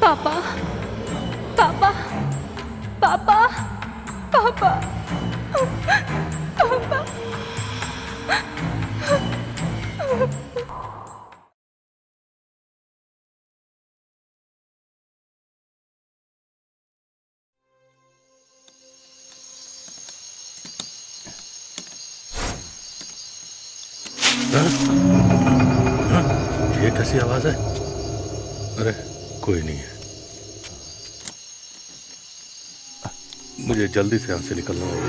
पापा पापा पापा पापा पापा। ये कैसी आवाज है? अरे कोई नहीं है, मुझे जल्दी से यहां से निकलना होगा।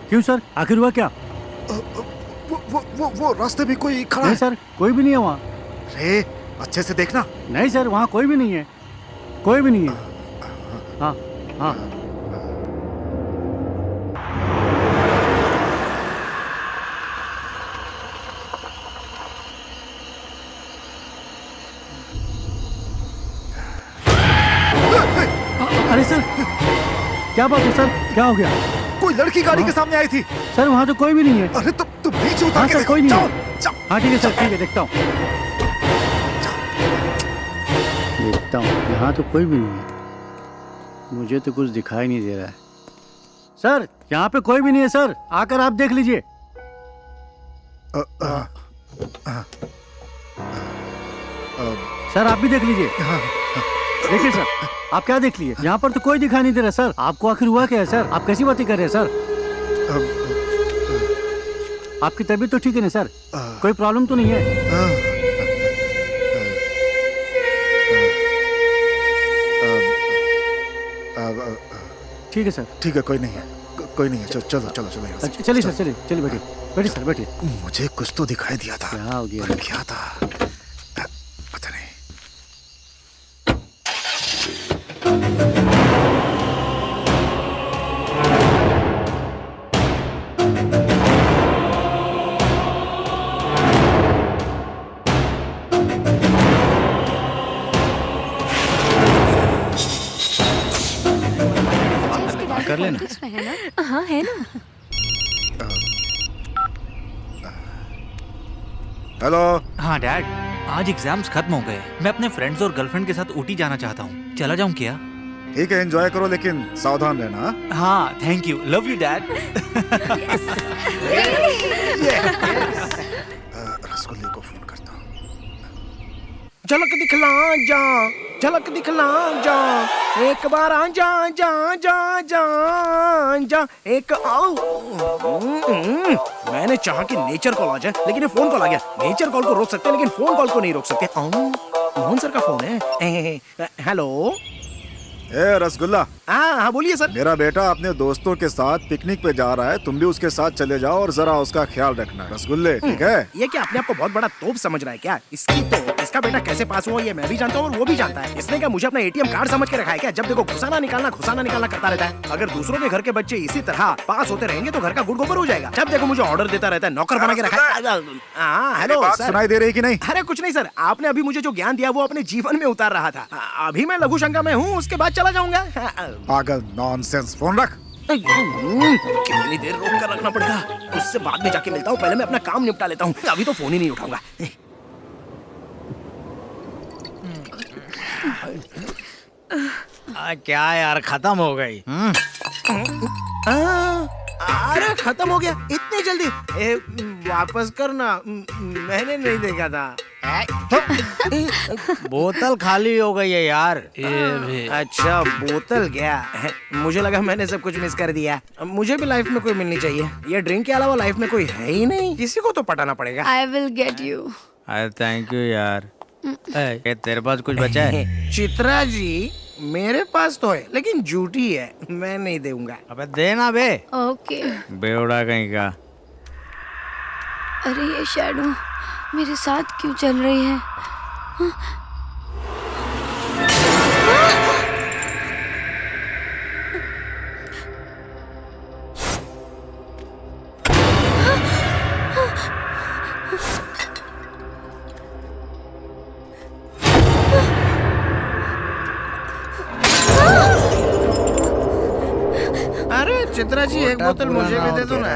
क्यों सर, आखिर हुआ क्या? वो रास्ते में कोई खड़ा नहीं है। सर, कोई भी नहीं है वहाँ। अरे अच्छे से देखना। नहीं सर, वहाँ कोई भी नहीं है, कोई भी नहीं है। हाँ हाँ। अरे सर, क्या बात है सर, क्या हो गया? कोई लड़की गाड़ी के सामने आई थी। सर वहाँ तो कोई भी नहीं है। अरे तुम नीचे उतार हाँ के सर, देखो। कोई नहीं जाओ, है। जाओ। हाँ ठीक है सर, ठीक है, देखता हूँ देखता हूँ। यहाँ तो कोई भी नहीं है, मुझे तो कुछ दिखाई नहीं दे रहा है। सर यहाँ पे कोई भी नहीं है सर, आकर आप देख लीजिए। सर आप भी देख लीजिए। देखिए सर, आप क्या देख लिए? यहाँ पर तो कोई दिखाई नहीं दे रहा सर। आपको आखिर हुआ क्या है सर? आप कैसी बातें कर रहे हैं सर? आपकी तबीयत तो ठीक है ना सर? कोई प्रॉब्लम तो नहीं है? ठीक है सर, ठीक है, कोई नहीं है, कोई नहीं है। चलो चलो चलो चलो यहाँ से। अच्छा चलिए सर, चलिए चलिए, बैठिए बैठिए सर, बैठिए। मुझे कुछ तो दिखाई दिया था। क्या हो गया? पर क्या था पता नहीं। कर लेना। हाँ है ना। हेलो। हाँ डैड, आज एग्जाम्स खत्म हो गए। मैं अपने फ्रेंड्स और गर्लफ्रेंड के साथ ऊटी जाना चाहता हूँ। चला जाऊँ क्या? ठीक है, एंजॉय करो लेकिन सावधान रहना। हाँ thank you, love you dad. रसगुल्ले को फोन करता हूँ। झलक दिखला जा, झलक दिखला जा, एक बार आ जा जा जा जा जा, एक आओ। मैंने चाहा कि नेचर कॉल आ जाए, लेकिन ये फोन कॉल आ गया। नेचर कॉल को रोक सकते हैं, लेकिन फोन कॉल को नहीं रोक सकते। मोहन सर का फोन है। हेलो। ए रसगुल्ला। हाँ बोलिए सर। मेरा बेटा अपने दोस्तों के साथ पिकनिक पे जा रहा है, तुम भी उसके साथ चले जाओ और जरा उसका ख्याल रखना। रसगुल्ले, ठीक है? ये क्या अपने आप को बहुत बड़ा तोप समझ रहा है क्या? इसका बेटा कैसे पास हुआ ये मैं भी जानता हूँ और वो भी जानता है। इसने क्या मुझे अपना एटीएम कार्ड समझ के रखा है क्या? जब देखो घुसाना निकालना करता रहता है। अगर दूसरों के घर के बच्चे इसी तरह पास होते रहेंगे तो घर का गुड़ गोबर हो जाएगा। जब देखो मुझे ऑर्डर देता रहता है, नौकर बना के रखा है। Hello sir. सुनाई दे रही कि नहीं? अरे कुछ नहीं सर, आपने अभी मुझे जो ज्ञान दिया वो अपने जीवन में उतार रहा था। अभी मैं लघु शंका में हूँ, उसके बाद चला जाऊंगा। पागल, नॉनसेंस। फोन रख। कितनी देर रोक कर रखना पड़ेगा? उससे बाद में जाके मिलता हूँ, पहले मैं अपना काम निपटा लेता हूँ। अभी तो फोन ही नहीं उठाऊंगा। क्या यार, खत्म हो गई? अरे खत्म हो गया इतनी जल्दी? वापस करना, मैंने नहीं देखा था। बोतल खाली हो गई है यार। ये भी। अच्छा बोतल गया, मुझे लगा मैंने सब कुछ मिस कर दिया। मुझे भी लाइफ में कोई मिलनी चाहिए। ये ड्रिंक के अलावा लाइफ में कोई है ही नहीं, किसी को तो पटाना पड़ेगा। I will get you. अरे थैंक यू यार। ये तेरे पास कुछ बचा है? चित्रा जी, मेरे पास तो है लेकिन झूठी है, मैं नहीं दूंगा। अबे देना बे। ओके। बेवड़ा कहीं का। अरे ये शैडो मेरे साथ क्यों चल रही है? अरे चित्रा जी एक बोतल मुझे भी दे दो ना।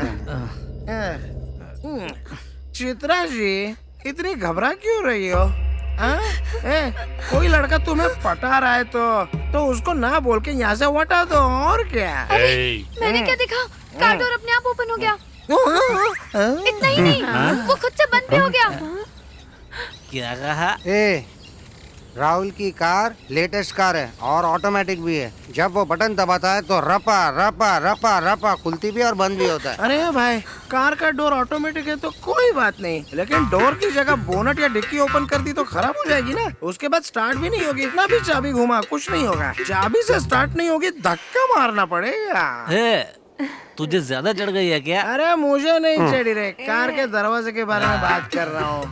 चित्रा जी इतनी घबरा क्यों रही हो? कोई लड़का तुम्हें पटा रहा है तो उसको ना बोल के यहाँ से हटा दो, और क्या। मैंने क्या देखा? कार डोर अपने आप ओपन हो गया। इतना ही नहीं, वो खुद से बंद भी हो गया। क्या कहा? ए, राहुल की कार लेटेस्ट कार है और ऑटोमेटिक भी है। जब वो बटन दबाता है तो रपा रपा रपा रपा खुलती भी और बंद भी होता है। अरे भाई, कार का डोर ऑटोमेटिक है तो कोई बात नहीं, लेकिन डोर की जगह बोनट या डिक्की ओपन कर दी तो खराब हो जाएगी ना। उसके बाद स्टार्ट भी नहीं होगी, इतना भी चाबी घुमा कुछ नहीं होगा। चाबी से स्टार्ट नहीं होगी, धक्का मारना पड़ेगा। तुझे ज्यादा चढ़ गई है क्या? अरे मुझे नहीं चढ़ी रे, कार के दरवाजे के बारे में बात कर रहा हूँ।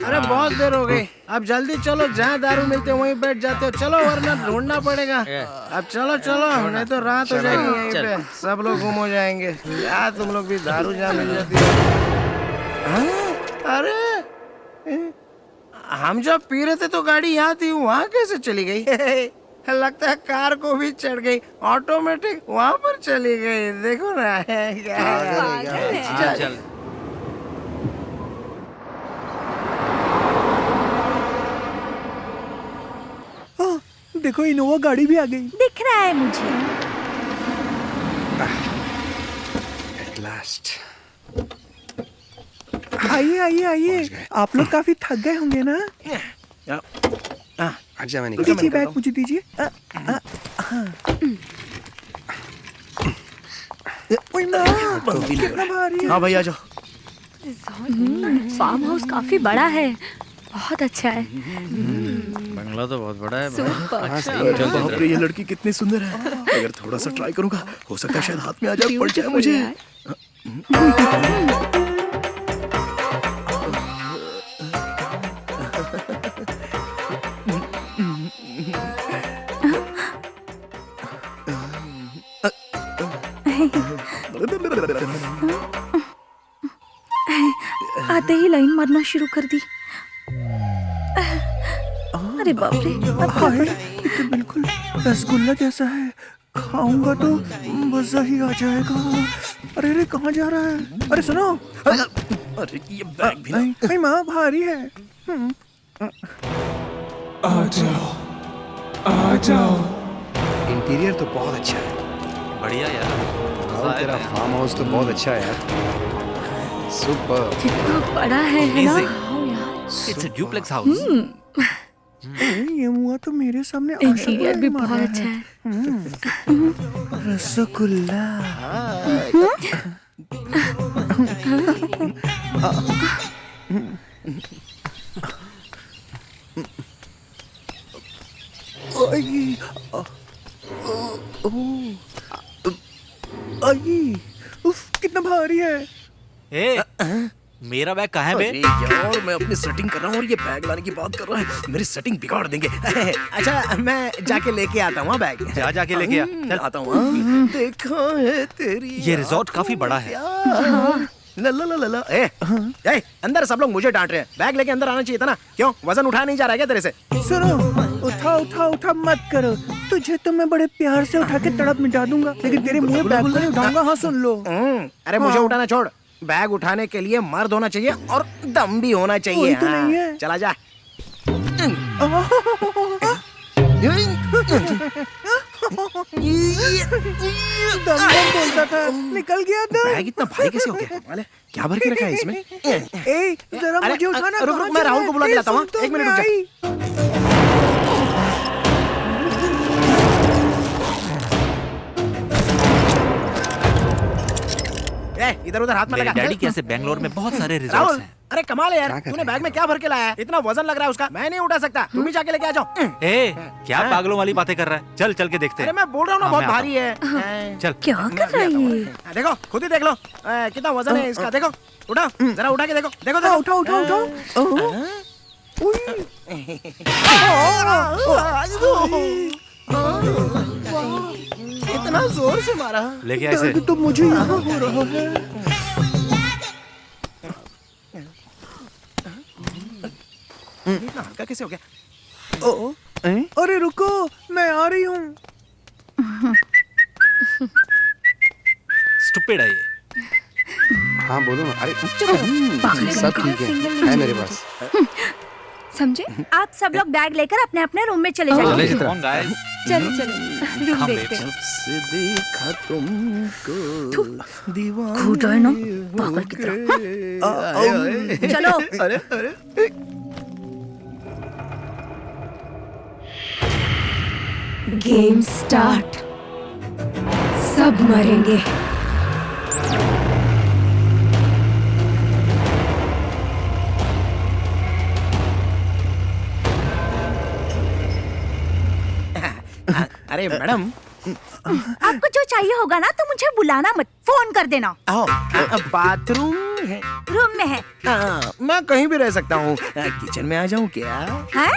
अरे बहुत देर हो गई, अब जल्दी चलो, जहाँ दारू मिलते वहीं बैठ जाते हो। चलो वरना ढूंढना पड़ेगा। अब चलो चलो, नहीं तो रात हो जाएगी यहीं पे, सब लोग गुम हो जाएंगे। यार तुम लोग भी दारू जहाँ मिल जाती है। अरे हम जब पी रहे थे तो गाड़ी यहाँ थी, वहाँ कैसे चली गई? लगता है कार को भी चढ़ गई, ऑटोमेटिक वहाँ पर चली गई। देखो ना क्या। चल। देखो इनोवा गाड़ी भी आ गई। दिख रहा है मुझे। At last. आइए आइए आइए, आप लोग काफी थक गए होंगे ना। अच्छा मैंने दीजिए बैग, मुझे दीजिए। कितना भारी है। हाँ भाई आ जाओ। फार्म हाउस काफी बड़ा है, बहुत अच्छा है। बंगला तो बहुत बड़ा है। बाप रे, ये लड़की कितनी सुंदर है। अगर थोड़ा सा ट्राई करूंगा, हो सकता है शायद हाथ में आ जाए, पड़ जाए मुझे। आते ही लाइन मारना शुरू कर दी। अरे बाप रे, ये बिल्कुल रसगुल्ला जैसा है, खाऊंगा तो मजा ही आ जाएगा। अरे अरे कहाँ जा रहा है? अरे सुनो, अरे ये बैग भी नहीं, माँ भारी है। आ जाओ, आ जाओ। इंटीरियर तो बहुत अच्छा है। बढ़िया यार, तेरा फार्म हाउस तो बहुत अच्छा है यार। सुपर। कितना बड़ा है ना? It's a duplex house. ये मुआ तो मेरे सामने इंटीरियर भी बहुत अच्छा है। रसगुल्ला। कितना भारी है। मेरा बैग कहाँ है बे? यार मैं अपनी सेटिंग कर रहा हूँ और ये बैग लाने की बात कर रहा है, मेरी सेटिंग बिगाड़ देंगे। अच्छा मैं जाके लेके आता हूँ बैग। जाके लेके आ। चल आता हूँ। देखा है तेरी ये रिजॉर्ट काफी बड़ा है। ला ला ला ला। ए, अंदर सब लोग मुझे डांट रहे हैं, बैग लेके अंदर आना चाहिए था ना। क्यों वजन उठा नहीं जा रहा है क्या तेरे से? सुनो, उठा उठा उठा मत करो, तुझे तो मैं बड़े प्यार से उठा के तड़प मिटा दूंगा, लेकिन तेरे मुंह में बैग को नहीं उठाऊंगा। हाँ सुन लो। अरे मुझे उठाना छोड़, बैग उठाने के लिए मर्द होना चाहिए और दम भी होना चाहिए। तो नहीं है। चला जा। बोलता था, निकल गया था। बैग इतना भारी कैसे हो गया? माले क्या भर के रखा है इसमें? जरा मुझे उठाना। रुक, मैं राहुल को बुला के लाता हूँ। एक मिनट रुक जा। इधर उधर हाथ में मेरे लगा। डैडी के ऐसे बैंगलोर में बहुत सारे रिजॉर्ट्स राहुल, हैं। अरे कमाल है यार, तूने बैग में क्या भर के लाया है? इतना वजन लग रहा है उसका, मैं नहीं उठा सकता, तुम ही जाके लेके आ जाओ। ए, क्या पागलों वाली बातें कर रहा है? चल चल के देखते अरे हैं। मैं बोल रहा हूँ ना, हाँ, बहुत मैं आता भारी है। चल। क्या कर रहा है ये? देखो खुद ही देख लो कितना वजन है इसका। देखो उठा, जरा उठा के देखो, देखो देखो। उठा उठा उठा। इतना जोर से मारा। लेके ऐसे तो मुझे यहाँ हो रहा है। इतना हल्का कैसे हो गया? अरे रुको, मैं आ रही हूँ। स्टूपिड है ये। हाँ बोलो ना। अरे सब ठीक है मेरे पास। समझे? आप सब लोग बैग लेकर अपने अपने रूम में चले जाइए। Come on, guys. चलो चलो रूम हाँ, देखते हैं। से देखा तुमको दीवाना। घूटा है ना पागल की तरह। हाँ? चलो। अरे अरे गेम स्टार्ट। सब मरेंगे। अरे मैडम, आपको जो चाहिए होगा ना तो मुझे बुलाना मत, फोन कर देना। आओ, बाथरूम है। रूम में है। मैं कहीं भी रह सकता हूँ। किचन में आ जाऊँ क्या? हैं?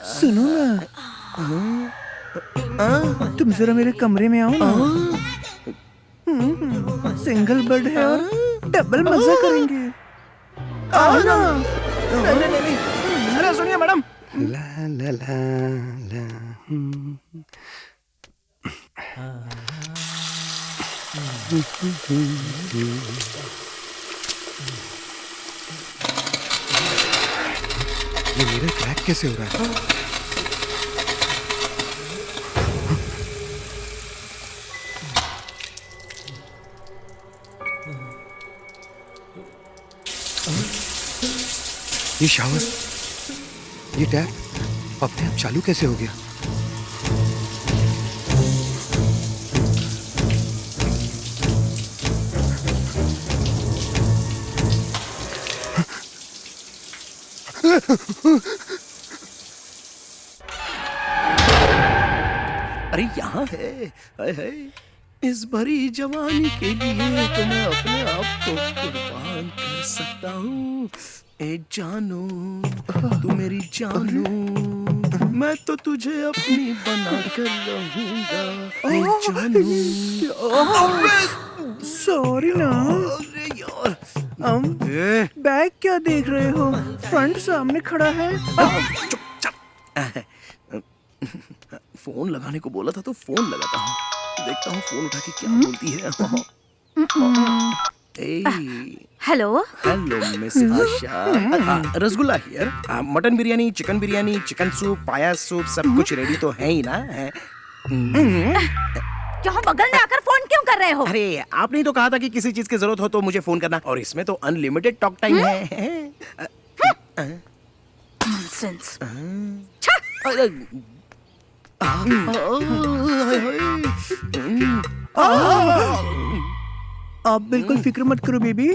सुनो ना, तुम जरा मेरे कमरे में आओ ना। सिंगल बेड है और डबल मजा करेंगे। आओ ना। नहीं। अरे सुनिए मैडम, ला ला ला ला। ये मेरा क्रैक कैसे हो रहा है? ये शावर, ये टैप अपने आप चालू कैसे हो गया? अरे यहाँ है। हाय हाय, इस भरी जवानी के लिए तो मैं अपने आप को कुर्बान कर सकता हूँ। ए जानू, तू मेरी जानू, मैं तो तुझे अपनी बना कर रहूंगा। ए जानू। सॉरी ना। अरे यार, बैग क्या देख रहे हो? फ्रंट सामने खड़ा है। चुप। फोन लगाने को बोला था तो फोन लगाता हूँ। देखता हूँ फोन उठा के क्या बोलती है। Hello. Hello miss Asha. Rasgulla here. Mutton biryani, chicken biryani, chicken soup, पाया सूप, सब कुछ रेडी तो है ही ना? यहाँ बगल में आकर फोन क्यों कर रहे हो? अरे आपने ही तो कहा था कि किसी चीज की जरूरत हो तो मुझे फोन करना, और इसमें तो अनलिमिटेड टॉक टाइम है। नॉनसेंस। आप बिल्कुल फिक्र मत करो बेबी।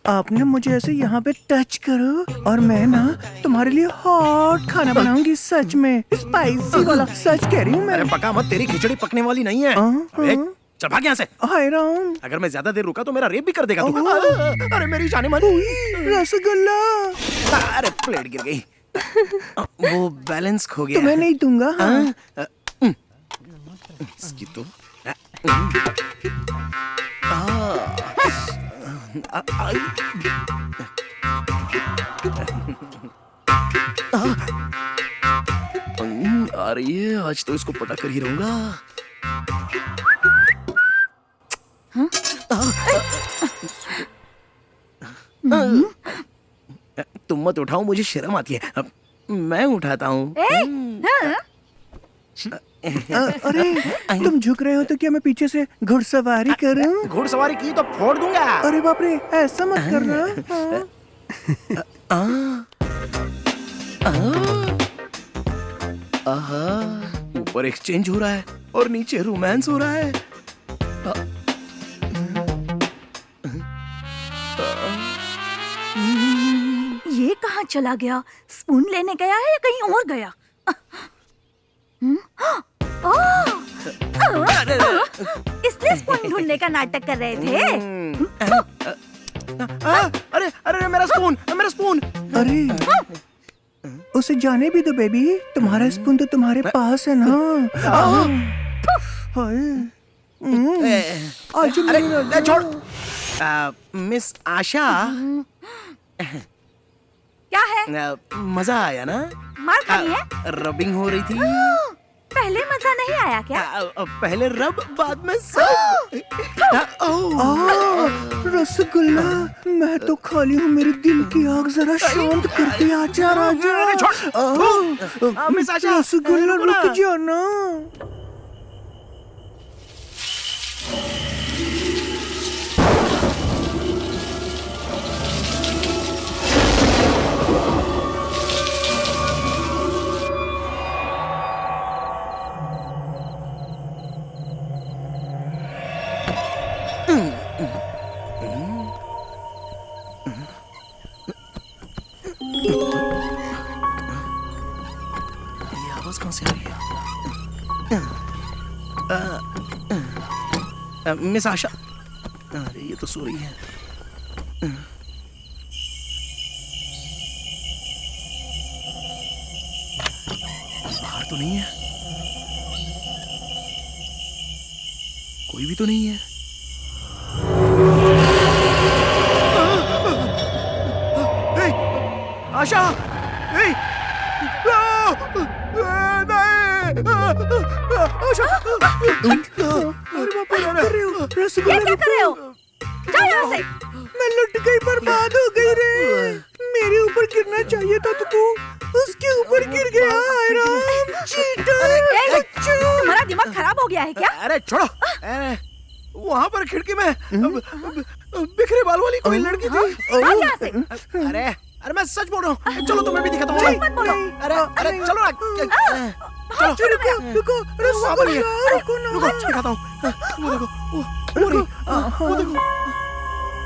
आपने मुझे ऐसे यहाँ पे टच करो और मैं ना तुम्हारे लिए हॉट खाना बनाऊंगी। सच में स्पाइसी वाला, सच कह रही हूँ मैं। अरे पका मत, तेरी खिचड़ी पकने वाली नहीं है। अबे, चल भाग यहाँ से। हाय राम। अगर मैं ज्यादा देर रुका तो मेरा रेप भी कर देगा तू। अरे मेरी जाने मन। रसगुल्ला। अरे प्लेट गिर गई। वो बैलेंस खो गया। तुम्हें नहीं दूंगा। इसकी तो आ रही है। आज तो इसको पटा कर ही रहूंगा। तुम मत उठाओ, मुझे शर्म आती है। अब मैं उठाता हूँ। अरे तुम झुक रहे हो तो क्या मैं पीछे से घुड़सवारी करूं? घुड़सवारी की तो फोड़ दूंगा। अरे बाप रे, ऐसा मत करना। ऊपर एक्सचेंज हो रहा है और नीचे रोमांस हो रहा है। ये कहाँ चला गया? स्पून लेने गया है या कहीं और गया? इसलिए स्पून ढूंढने का नाटक कर रहे थे। अरे अरे मेरा स्पून, मेरा स्पून। अरे उसे जाने भी दो बेबी, तुम्हारा स्पून तो तुम्हारे पास है ना। आज अरे छोड़। मिस आशा, क्या है? मजा आया ना? मार खानी है? रबिंग हो रही थी। पहले मजा नहीं आया क्या? पहले रब बाद में सब। रसगुल्ला, मैं तो खाली हूँ, मेरे दिल की आग जरा शांत करके आजा राजा। मिस आशा, रसगुल्ला रुक जाना। आवाज कहाँ से आ रही है? मिस आशा, अरे ये तो सो रही है। बाहर तो नहीं है, कोई भी तो नहीं है। आशा, नहीं, ये क्या कर रहे हो? जाओ यहाँ से। मैं लुट गई, बर्बाद हो गई रे। मेरे ऊपर गिरना चाहिए था तो तू उसके ऊपर गिर गया। हाय राम, चीटर। तुम्हारा दिमाग खराब हो गया है क्या? अरे छोड़ो। वहाँ पर खिड़की में बिखरे बाल वाली कोई लड़की थी। भाग यहाँ से। अरे अरे मैं सच बोल रहा हूँ, चलो तुम्हें भी दिखाता हूँ। मत बोलो। अरे अरे चलो ना, रुको, वहाँ पर ही है। रुको ना। रुको, दिखाता हूँ। वो देखो, वो देखो।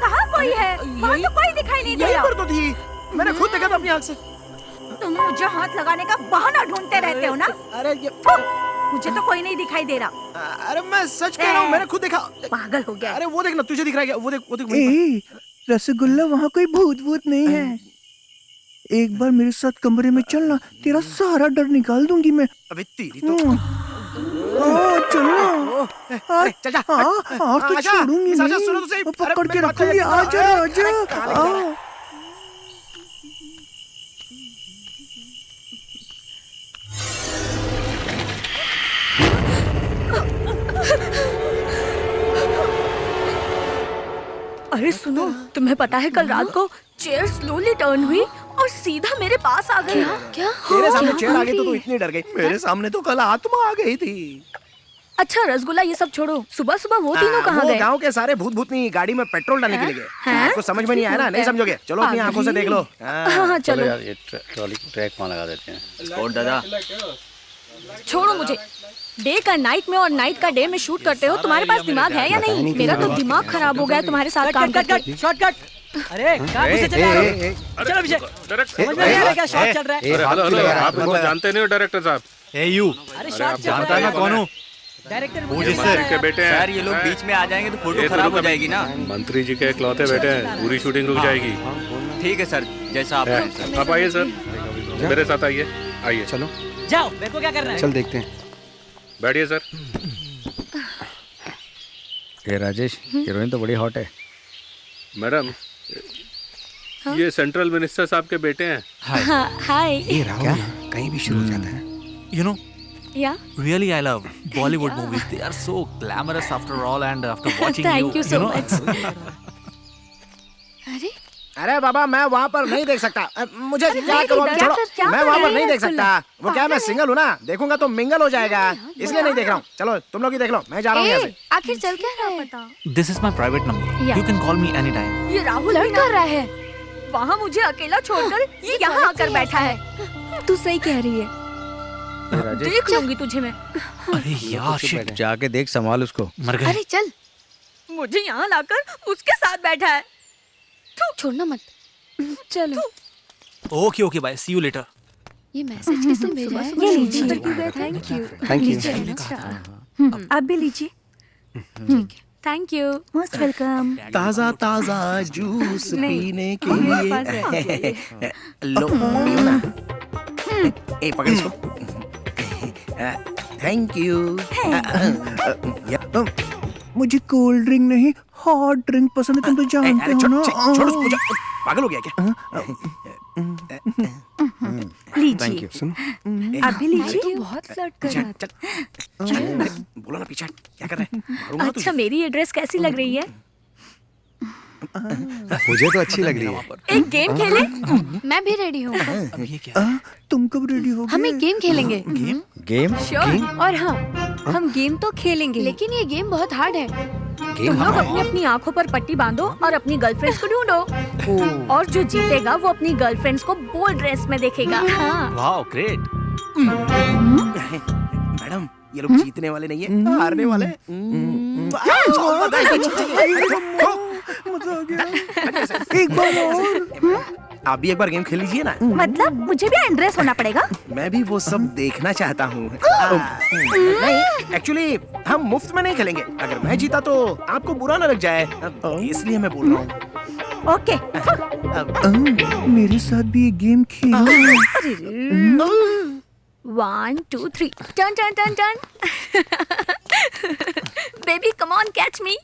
कहाँ कोई है? वहाँ तो कोई दिखाई नहीं दे यहीं रहा। पर तो थी, मैंने खुद देखा था अपनी आँख से। तुम मुझे हाथ लगाने का बहाना ढूंढते रहते हो ना? अरे ये, मुझे तो कोई नहीं दिखाई दे रहा। अरे मैं सच कह रहा हूँ, मैंने खुद देखा। पागल हो गया। अरे वो देखना, तुझे दिख रहा है क्या? वो देख, वो देख। ए, रसगुल्ला, वहाँ कोई भूत नहीं है। एक बार मेरे साथ कमरे में चलना, तेरा सारा डर निकाल दूंगी मैं। अबे तेरी तो। चलना। चल जा। हाँ, तो छोड़ूंगी आशा, नहीं। सुनो तो सही। पकड़ के रखूंगी। आजा आजा। अरे सुनो, तुम्हें पता है कल रात को चेयर स्लोली टर्न हुई और सीधा मेरे पास आ गई। क्या? तेरे सामने चेयर आ गई तो तू इतनी डर गई। मेरे सामने तो कल आत्मा आ गई थी। अच्छा रसगुल्ला, ये सब छोड़ो, सुबह सुबह वो तीनों कहाँ गए? गांव के सारे भूत भूतनी गाड़ी में पेट्रोल डालने के लिए गए। आपको समझ में नहीं आया ना? नहीं समझोगे? चलो अपनी आंखों से देख लो। हाँ चलो यार, ये ट्रॉली ट्रैक वहाँ लगा देते हैं। स्पॉट दादा, छोड़ो मुझे। डे का नाइट में और नाइट का डे में शूट करते हो, तुम्हारे पास दिमाग है या नहीं? मेरा तो दिमाग खराब हो गया तुम्हारे साथ काम करके। शॉर्टकट। अरे कहाँ घुसे चले आ रहे हो? चलो विजय, समझ में नहीं आ रहा क्या शॉट चल रहा है? हेलो हेलो, आप इनको जानते नहीं हो डायरेक्टर साहब? यू अरे शॉट चल जानता रहा है मैं है। कौन हूँ? डायरेक्टर मुझे मंत्री के बेटे हैं। सर ये लोग बीच में आ जाएंगे तो फोटो खराब हो जाएगी ना। मंत्री जी के इकलौते बेटे हैं, पूरी शूटिंग रुक जाएगी। ठीक है सर, जैसा आप कहें सर। आप आइए सर, मेरे साथ आइए। आइए, चलो जाओ, मेरे को क्या करना है? चल देखते हैं। बैठिए सर। ये राजेश, हीरोइन तो बड़ी हॉट है। मैडम, ये सेंट्रल मिनिस्टर साहब के बेटे हैं। हाय। ये राहुल कहीं भी शुरू हो जाता है। You know, या really I love Bollywood movies. They are so glamorous after all, and after watching Thank you so know. much. अरे अरे बाबा, मैं वहाँ पर नहीं देख सकता। मुझे क्या नहीं, करूँ? नहीं, छोड़ो, क्या मैं कर वहाँ रहे पर नहीं हैं देख सकता। वो क्या, मैं सिंगल हूँ ना, देखूंगा तो मिंगल हो जाएगा, इसलिए नहीं देख रहा हूँ। चलो तुम लोग ही देख लो, मैं जा रहा हूँ यहाँ से। आखिर चल क्या रहा है? पता This is my private number. Yeah. You can call me anytime. ये राहुल लड़ कर रहा है। वहाँ मुझे अकेला छोड़कर ये यहाँ आकर बैठा है। तू सही कह रही है। देख लूंगी तुझे मैं। अरे यार शिट, जाके देख, संभाल उसको। मर गए। अरे चल, मुझे यहाँ लाकर उसके साथ बैठा है। छोड़ना मत। चलो। Okay okay bye, see you later. ये मैसेज किसने भेजा है? ये लीजिए। Thank you. Thank you. आप भी लीजिए। Thank you, most welcome. ताजा ताजा जूस पीने के लिए लो पियो ना। ए पकड़ इसको। Thank you. मुझे कोल्ड ड्रिंक नहीं हॉट ड्रिंक पसंद है, तुम तो जानते हो ना। छोड़ उसको, पागल हो गया क्या? लीजिए। आप भी लीजिए। बहुत फ्लर्ट कर रहा था। बोलो ना पीछे क्या कर रहे हैं? मारूंगा ना अच्छा, मेरी ये ड्रेस कैसी लग रही है? मुझे तो अच्छी लग रही है। एक गेम खेले? मैं भी रेडी हूँ। अब ये क्या है? तुम कब रेडी हो? हम एक गेम खेलेंगे। गेम? श्योर। और हाँ, हम गेम तो खेलेंगे, लेकिन ये गेम बहुत हार्ड है। तुम लोग अपनी अपनी आंखों पर पट्टी बांधो और अपनी गर्लफ्रेंड्स को ढूंढो, और जो जीतेगा वो अपनी गर्लफ्रेंड्स को बोल्ड ड्रेस में देखेगा। हाँ। Wow great. मैडम, ये लोग जीतने वाले नहीं है, हारने वाले हैं। मजा आ गया। एक बार और। आप भी एक बार गेम खेल लीजिए ना। मतलब मुझे भी अनड्रेस होना पड़ेगा? मैं भी वो सब देखना चाहता हूँ। नहीं, एक्चुअली हम मुफ्त में नहीं खेलेंगे। अगर मैं जीता तो आपको बुरा न लग जाए, इसलिए मैं बोल रहा हूँ। ओके। मेरे साथ भी एक game Khelo. 1 2 3 turn turn turn turn. Baby come on, catch मी।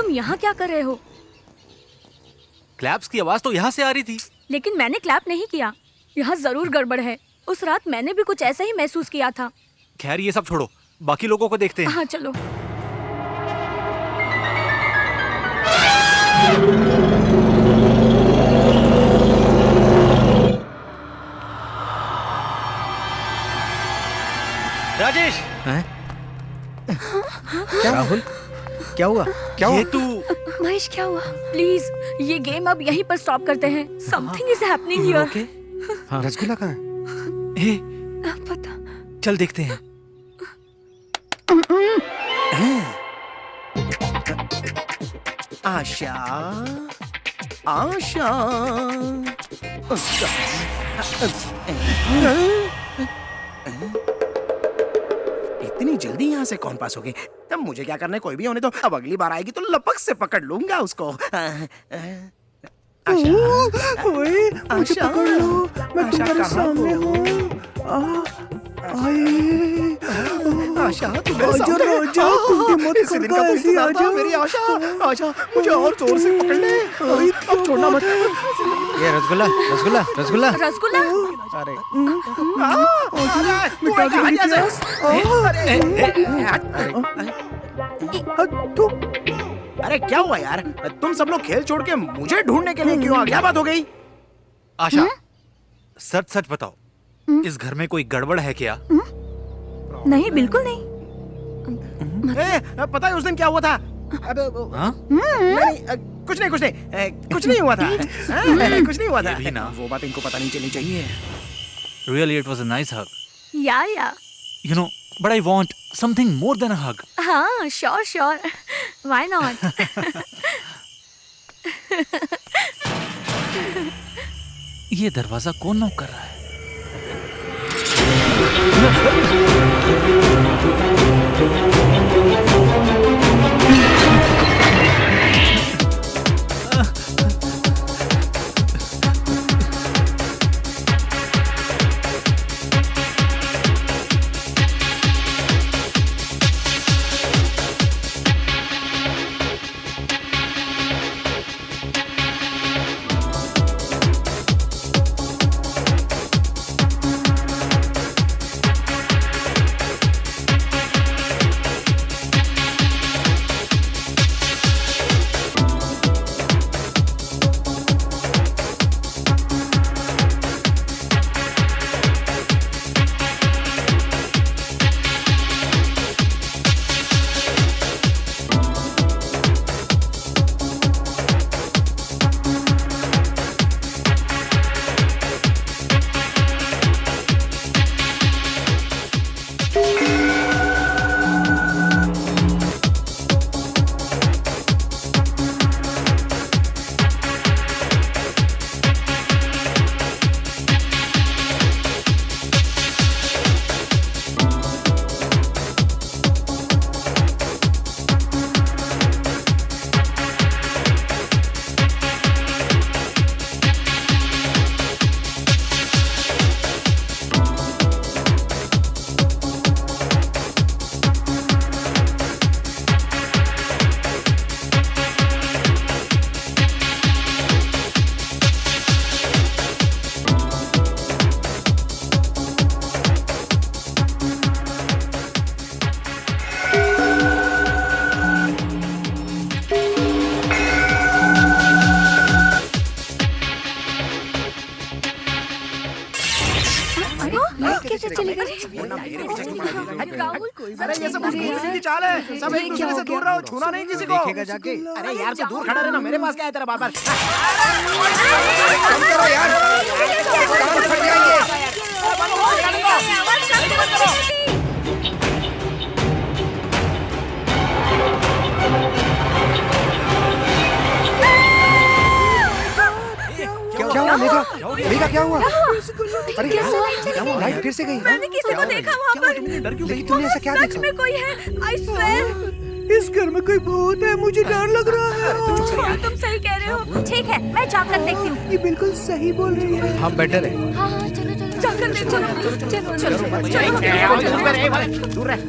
यहाँ क्या कर रहे हो? क्लैप्स की आवाज तो यहाँ से आ रही थी। लेकिन मैंने क्लैप नहीं किया। यहाँ जरूर गड़बड़ है। उस रात मैंने भी कुछ ऐसा ही महसूस किया था। खैर ये सब छोड़ो, बाकी लोगों को देखते हैं। हाँ चलो। राजेश। हैं? क्या राहुल, क्या हुआ? क्या हुआ? ये तू महेश, क्या हुआ? प्लीज ये गेम अब यहीं पर स्टॉप करते हैं। Something is happening here. हाँ। रसगुल्ला कहाँ है? पता। चल देखते हैं। आशा, आशा, इतनी जल्दी यहाँ से कौन पास हो गए? तब मुझे क्या करना है, कोई भी होने तो। अब अगली बार आएगी तो लपक से पकड़ लूंगा उसको। ओए, मुझे पकड़ लो, मैं तुम्हारे सामने हूँ। आशा, तू मेरे सामने। राजा, मत इसी दिन का इंतजार था मेरी आशा। आशा, मुझे और जोर से पकड़ ले। अब छोड़ना मत। ये रसगुल्ला, रसगुल्ला, रसगुल्ला। रसगुल्ला। अरे अरे क्या हुआ यार? तुम सब लोग खेल छोड़ के मुझे ढूंढने के लिए क्यों आ? क्या बात हो गई? आशा, सच सच बताओ, इस घर में कोई गड़बड़ है क्या? नहीं, बिल्कुल नहीं। पता है उस दिन क्या हुआ था? नहीं, कुछ नहीं, कुछ नहीं, कुछ नहीं हुआ था। कुछ नहीं हुआ था। भी ना। वो बात इनको पता नहीं चलनी चाहिए। Really, it was a nice hug. या You know, but I want something more than a hug. हाँ, श्योर। Why not? ये दरवाजा कौन नॉक कर रहा है? कैसे चली गई? अरे ये सब घूमने की चाल है। सब एक दूसरे से दूर रहो, छूना नहीं किसी को। देखेगा जाके। अरे यार तू दूर खड़ा रहना, मेरे पास क्या है तेरा बार बार। क्या हुआ मेघा? मेघा क्या हुआ? अरे क्या हुआ? लाइट फिर से गई। मैंने किसी को देखा वहाँ पर। लेकिन तुमने ऐसा क्या सच देखा? में कोई है, I swear। इस घर में कोई भूत है, मुझे डर लग रहा है। तुम सही कह रहे हो। ठीक है, मैं जाकर देखती हूँ। ये बिल्कुल सही बोल रही है। हम बेटर है। हाँ हाँ चलो चलो जाकर देखो। चलो चलो दूर रह।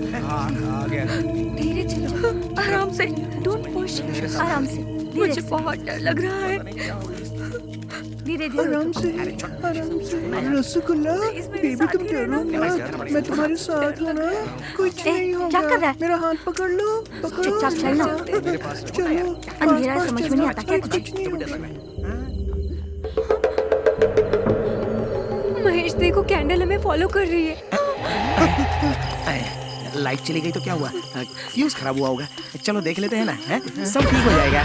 धीरे चलो, आराम से, डोंट पुश, आराम से। मुझे बहुत डर लग रहा है। धीरे धीरे आराम से, आराम से। रसगुल्ला, बेबी तुम डरो मत, मैं तुम्हारे साथ हूँ ना, कुछ नहीं क्या कर होगा। रहा है? मेरा हाथ पकड़ लो, पकड़ो। चुपचाप चलना। चलो। अंधेरा पास समझ पास में नहीं चलो, आता क्या कुछ? नहीं होगा। महेश देखो, कैंडल हमें फॉलो कर रही है। लाइट चली गई तो क्या हुआ? फ्यूज खराब हुआ होगा। चलो देख लेते हैं ना, हैं? सब ठीक हो जाएगा।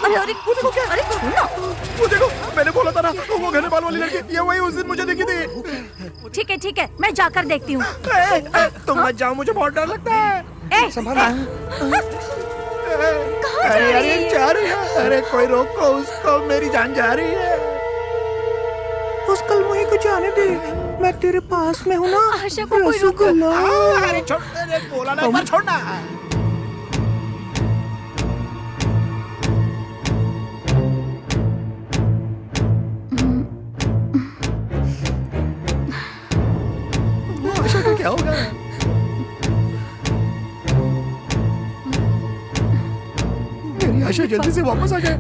अरे अरे अरे छोड़ना। वो देखो, मैंने बोला था ना, वो घने बाल वाली लड़की, ये वही उस दिन मुझे दिखी थी। ठीक है, मैं जाकर देखती हूँ। तुम मत जाओ, मुझे बहुत डर लगता है। संभालो। अरे अरे जा रही है। अरे कोई रोको उसको, मेरी जान जा रही है। उस कल मुझे को जाने दे, मैं तेरे पास में हूँ ना। आशा को कोई रोको। रसगुल्ला। अरे छोड़, अरे बोला ना एक बार छोड़ना। वो आशा का क्या होगा? मेरी आशा जल्दी से वापस आ जाए।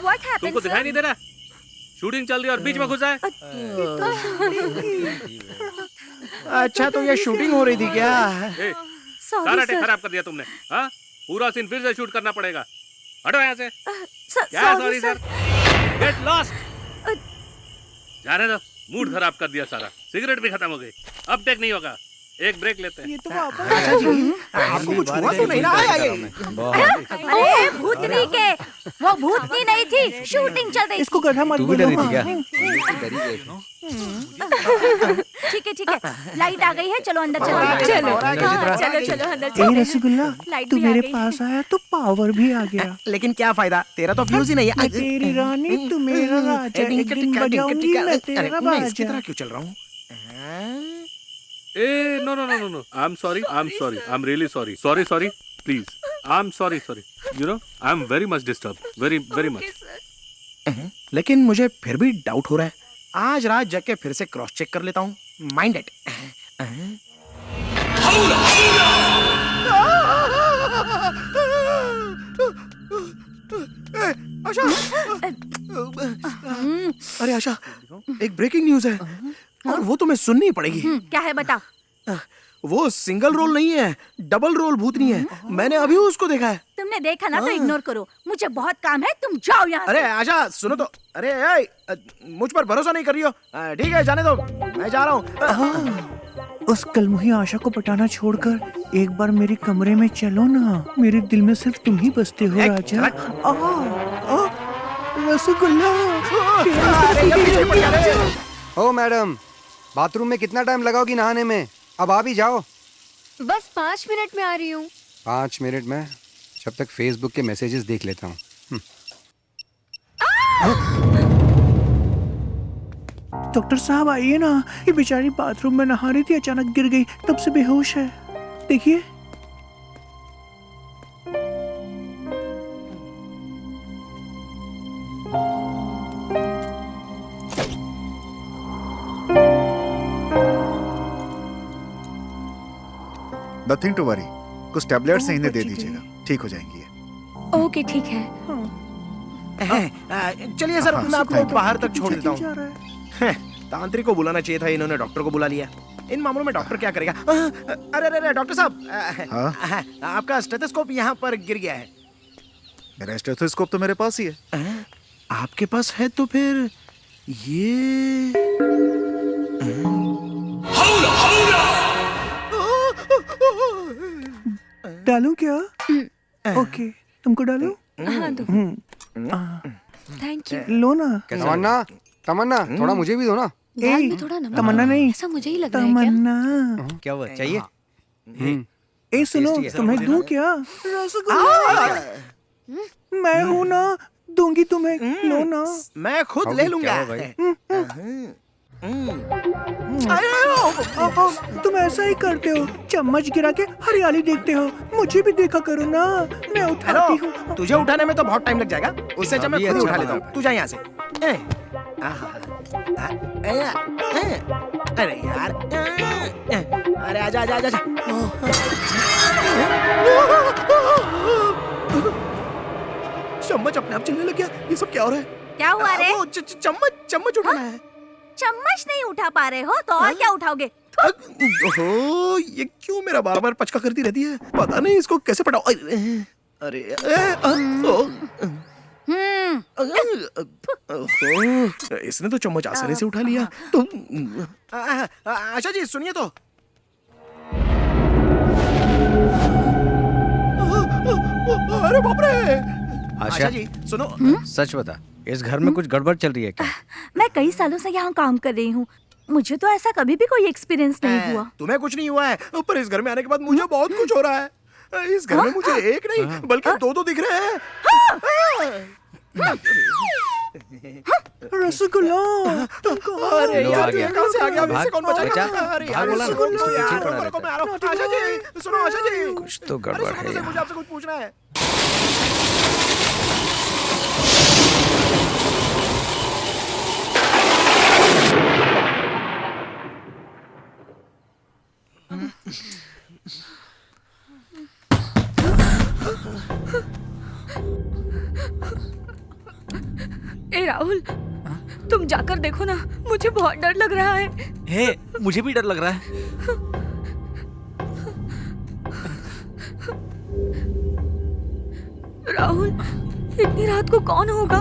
What happened, तुमको दिखाई नहीं दे रहा? शूटिंग चल रही है और बीच में घुसा है। अच्छा तो ये शूटिंग हो रही थी क्या? ए, सारा टेक खराब कर दिया तुमने। हाँ, पूरा सीन फिर से शूट करना पड़ेगा। हटो यहाँ से। क्या सॉरी सर? Get lost. जाने दो, मूड खराब कर दिया सारा। सिगरेट भी खत्म हो गई। अब टेक नहीं होगा, एक ब्रेक लेते हैं। ये तो वापस। अच्छा जी, आपको कुछ हुआ तो नहीं ना? आया ये। अरे भूतनी के वो भूतनी नहीं थी, शूटिंग चल रही इसको गधा मत तू भी बोलो। डरी थी क्या? ठीक है, लाइट आ गई है, चलो अंदर चलो। चलो अंदर ए चलो। रसगुल्ला, लाइट तू भी आ मेरे गई। पास आया तो पावर भी आ गया। लेकिन क्या फायदा, तेरा तो फ्यूज ही नहीं मैं है। तेरी रानी, तू मेरा राजा। एक दिन बजाऊंगी मैं तेरा मैं इसकी तरह बाजा। क्यों चल रहा हूँ? ए no no no no no, I am sorry, I am really sorry, sorry please, I am sorry, you know I am very much disturb, very much. लेकिन मुझे फिर भी डाउट हो रहा है। आज रात जग के फिर से क्रॉस चेक कर लेता हूँ। Mind it. आशा, अरे आशा, एक ब्रेकिंग न्यूज है और वो तुम्हें सुननी पड़ेगी। क्या है बता। वो सिंगल रोल नहीं है, डबल रोल भूतनी है। मैंने अभी उसको देखा है। तुमने देखा ना तो इग्नोर करो, मुझे बहुत काम है, तुम जाओ यहाँ अरे से। आशा सुनो तो। अरे मुझ पर भरोसा नहीं कर रही हो? ठीक है जाने दो, मैं जा रहा हूँ। उस कलमुही आशा को पटाना छोड़कर एक बार मेरे कमरे में चलो ना। मेरे दिल में सिर्फ तुम ही बसते हो राजा। रसगुल्ला। ओ मैडम, बाथरूम में कितना टाइम लगाओगी नहाने में? अब आ भी जाओ। बस 5 मिनट में आ रही हूँ। 5 मिनट में? जब तक फेसबुक के मैसेजेस देख लेता हूँ। डॉक्टर साहब आइए ना, ये बेचारी बाथरूम में नहा रही थी, अचानक गिर गई, तब से बेहोश है। देखिए। नथिंग टू वरी, कुछ टैबलेट्स इन्हें दे दीजिएगा, ठीक हो जाएंगी ये। ओके ठीक है। चलिए सर, मैं आपको बाहर तक छोड़ देता हूँ। तांत्रिक को बुलाना चाहिए था, इन्होंने डॉक्टर को बुला लिया। इन मामलों में डॉक्टर क्या करेगा? अरे डॉक्टर साहब, आपका स्टेथोस्कोप यहाँ पर गिर गया है। मेरा स्टेथोस्कोप तो मेरे पास ही है। आपके पास है तो फिर ये डालूं क्या? ओके, तुमको डालूं? हाँ दो। Thank you. लो ना। तमन्ना, थोड़ा मुझे भी दो ना। दाल में थोड़ा नमक। तमन्ना नहीं, ऐसा मुझे ही लग रहा है क्या? तमन्ना। क्या हुआ, चाहिए? ए सुनो, तुम्हें दूं क्या? रसगुल्ला। मैं हूँ ना, दूंगी तुम्हें, लो ना। मैं खुद ले लूंगा। तुम ऐसा ही करते हो, चम्मच गिरा के हरियाली देखते हो। मुझे भी देखा करो ना, मैं उठाती हूँ। तुझे उठाने में तो बहुत टाइम लग जाएगा, उससे अच्छा मैं खुद ही उठा लेता हूँ। तू जा यहाँ से। अरे यार, अरे आजा आजा आजा। चम्मच अपने आप चलने लग गया। ये सब क्या हो रहा है? क्या हुआ रे? चम्मच उठाना है। चम्मच नहीं उठा पा रहे हो तो और क्या उठाओगे? ओहो, ये क्यों मेरा बार बार पचका करती रहती है? पता नहीं इसको कैसे पटाओ। अरे इसने तो चम्मच आसानी से उठा लिया। आशा जी सुनिए तो। अरे बाप रे। आशा जी सुनो। सच बता, इस घर में कुछ गड़बड़ चल रही है क्या? मैं कई सालों से यहाँ काम कर रही हूँ, मुझे तो ऐसा कभी भी कोई एक्सपीरियंस नहीं हुआ। तुम्हें कुछ नहीं हुआ है, पर इस घर में आने के बाद मुझे बहुत कुछ हो रहा है। इस घर में मुझे एक नहीं बल्कि दो दिख रहे हैं। रसगुल्ला। अरे यार, ये कहाँ से आ गया? भाग, इसे कौन बचाएगा? बचा। अरे यार, बोला ना, सुनो यार, पीछे पड़ा रुको, रहता मैं आ रहा हूँ। आशा जी सुनो, आशा जी कुछ तो अरे गड़बड़ सुनो है तो, यहाँ। मुझे आपसे कुछ पूछना है। ए राहुल, तुम जाकर देखो ना, मुझे बहुत डर लग रहा है। हे, मुझे भी डर लग रहा है। राहुल, इतनी रात को कौन होगा?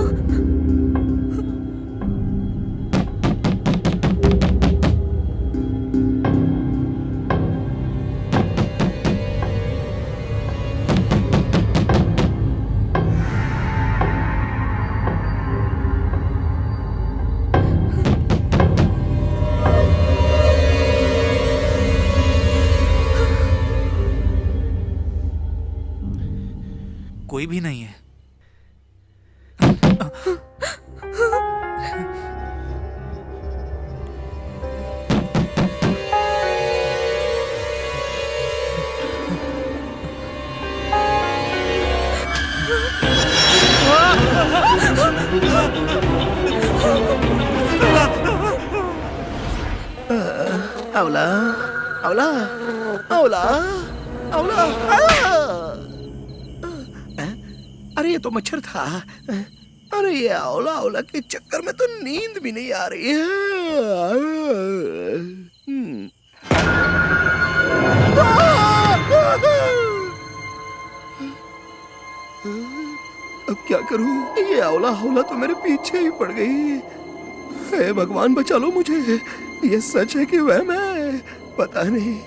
कोई भी नहीं है। अवला अवला अवला अवला अरे ये तो मच्छर था। अरे ये अवला अवला के चक्कर में तो नींद भी नहीं आ रही है। अब क्या करूं? ये अवला अवला तो मेरे पीछे ही पड़ गई। हे भगवान बचा लो मुझे। ये सच है कि वह मैं पता नहीं।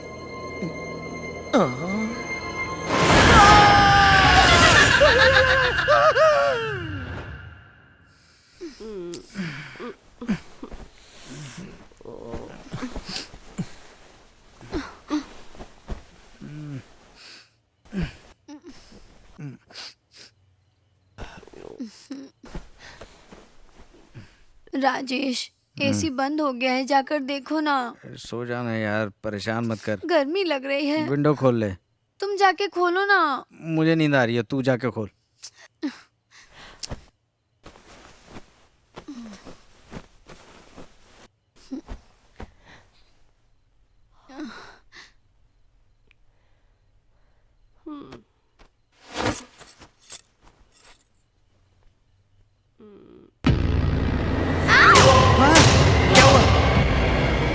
राजेश, एसी बंद हो गया है, जाकर देखो ना। सो जाना यार, परेशान मत कर। गर्मी लग रही है। विंडो खोल ले। तुम जाके खोलो ना। मुझे नींद आ रही है, तू जाके खोल।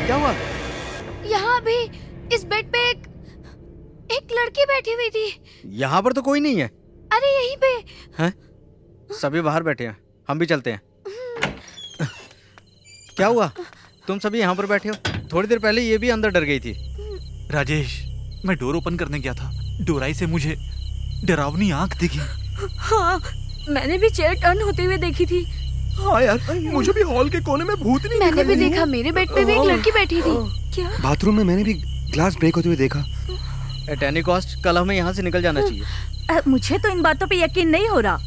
क्या हुआ? यहाँ भी इस बेड पे एक लड़की बैठी हुई थी। यहाँ पर तो कोई नहीं है। अरे यहीं पे हैं? सभी बाहर बैठे हैं, हम भी चलते हैं। क्या हुआ? तुम सभी यहाँ पर बैठे हो? थोड़ी देर पहले ये भी अंदर डर गई थी। राजेश, मैं डोर ओपन करने गया था, डोराई से मुझे डरावनी आंख दिखी। हाँ, मैंने भी चेयर टर्न होते हुए देखी थी। हाँ यार, मुझे भी हॉल के कोने में भूत नहीं मैंने भी देखा, मेरे बेड पे भी एक लड़की बैठी थी। क्या? बाथरूम में मैंने भी ग्लास ब्रेक होते हुए देखा। एट एनी कॉस्ट कल हमें यहाँ से निकल जाना चाहिए। मुझे तो इन बातों पे यकीन नहीं हो रहा।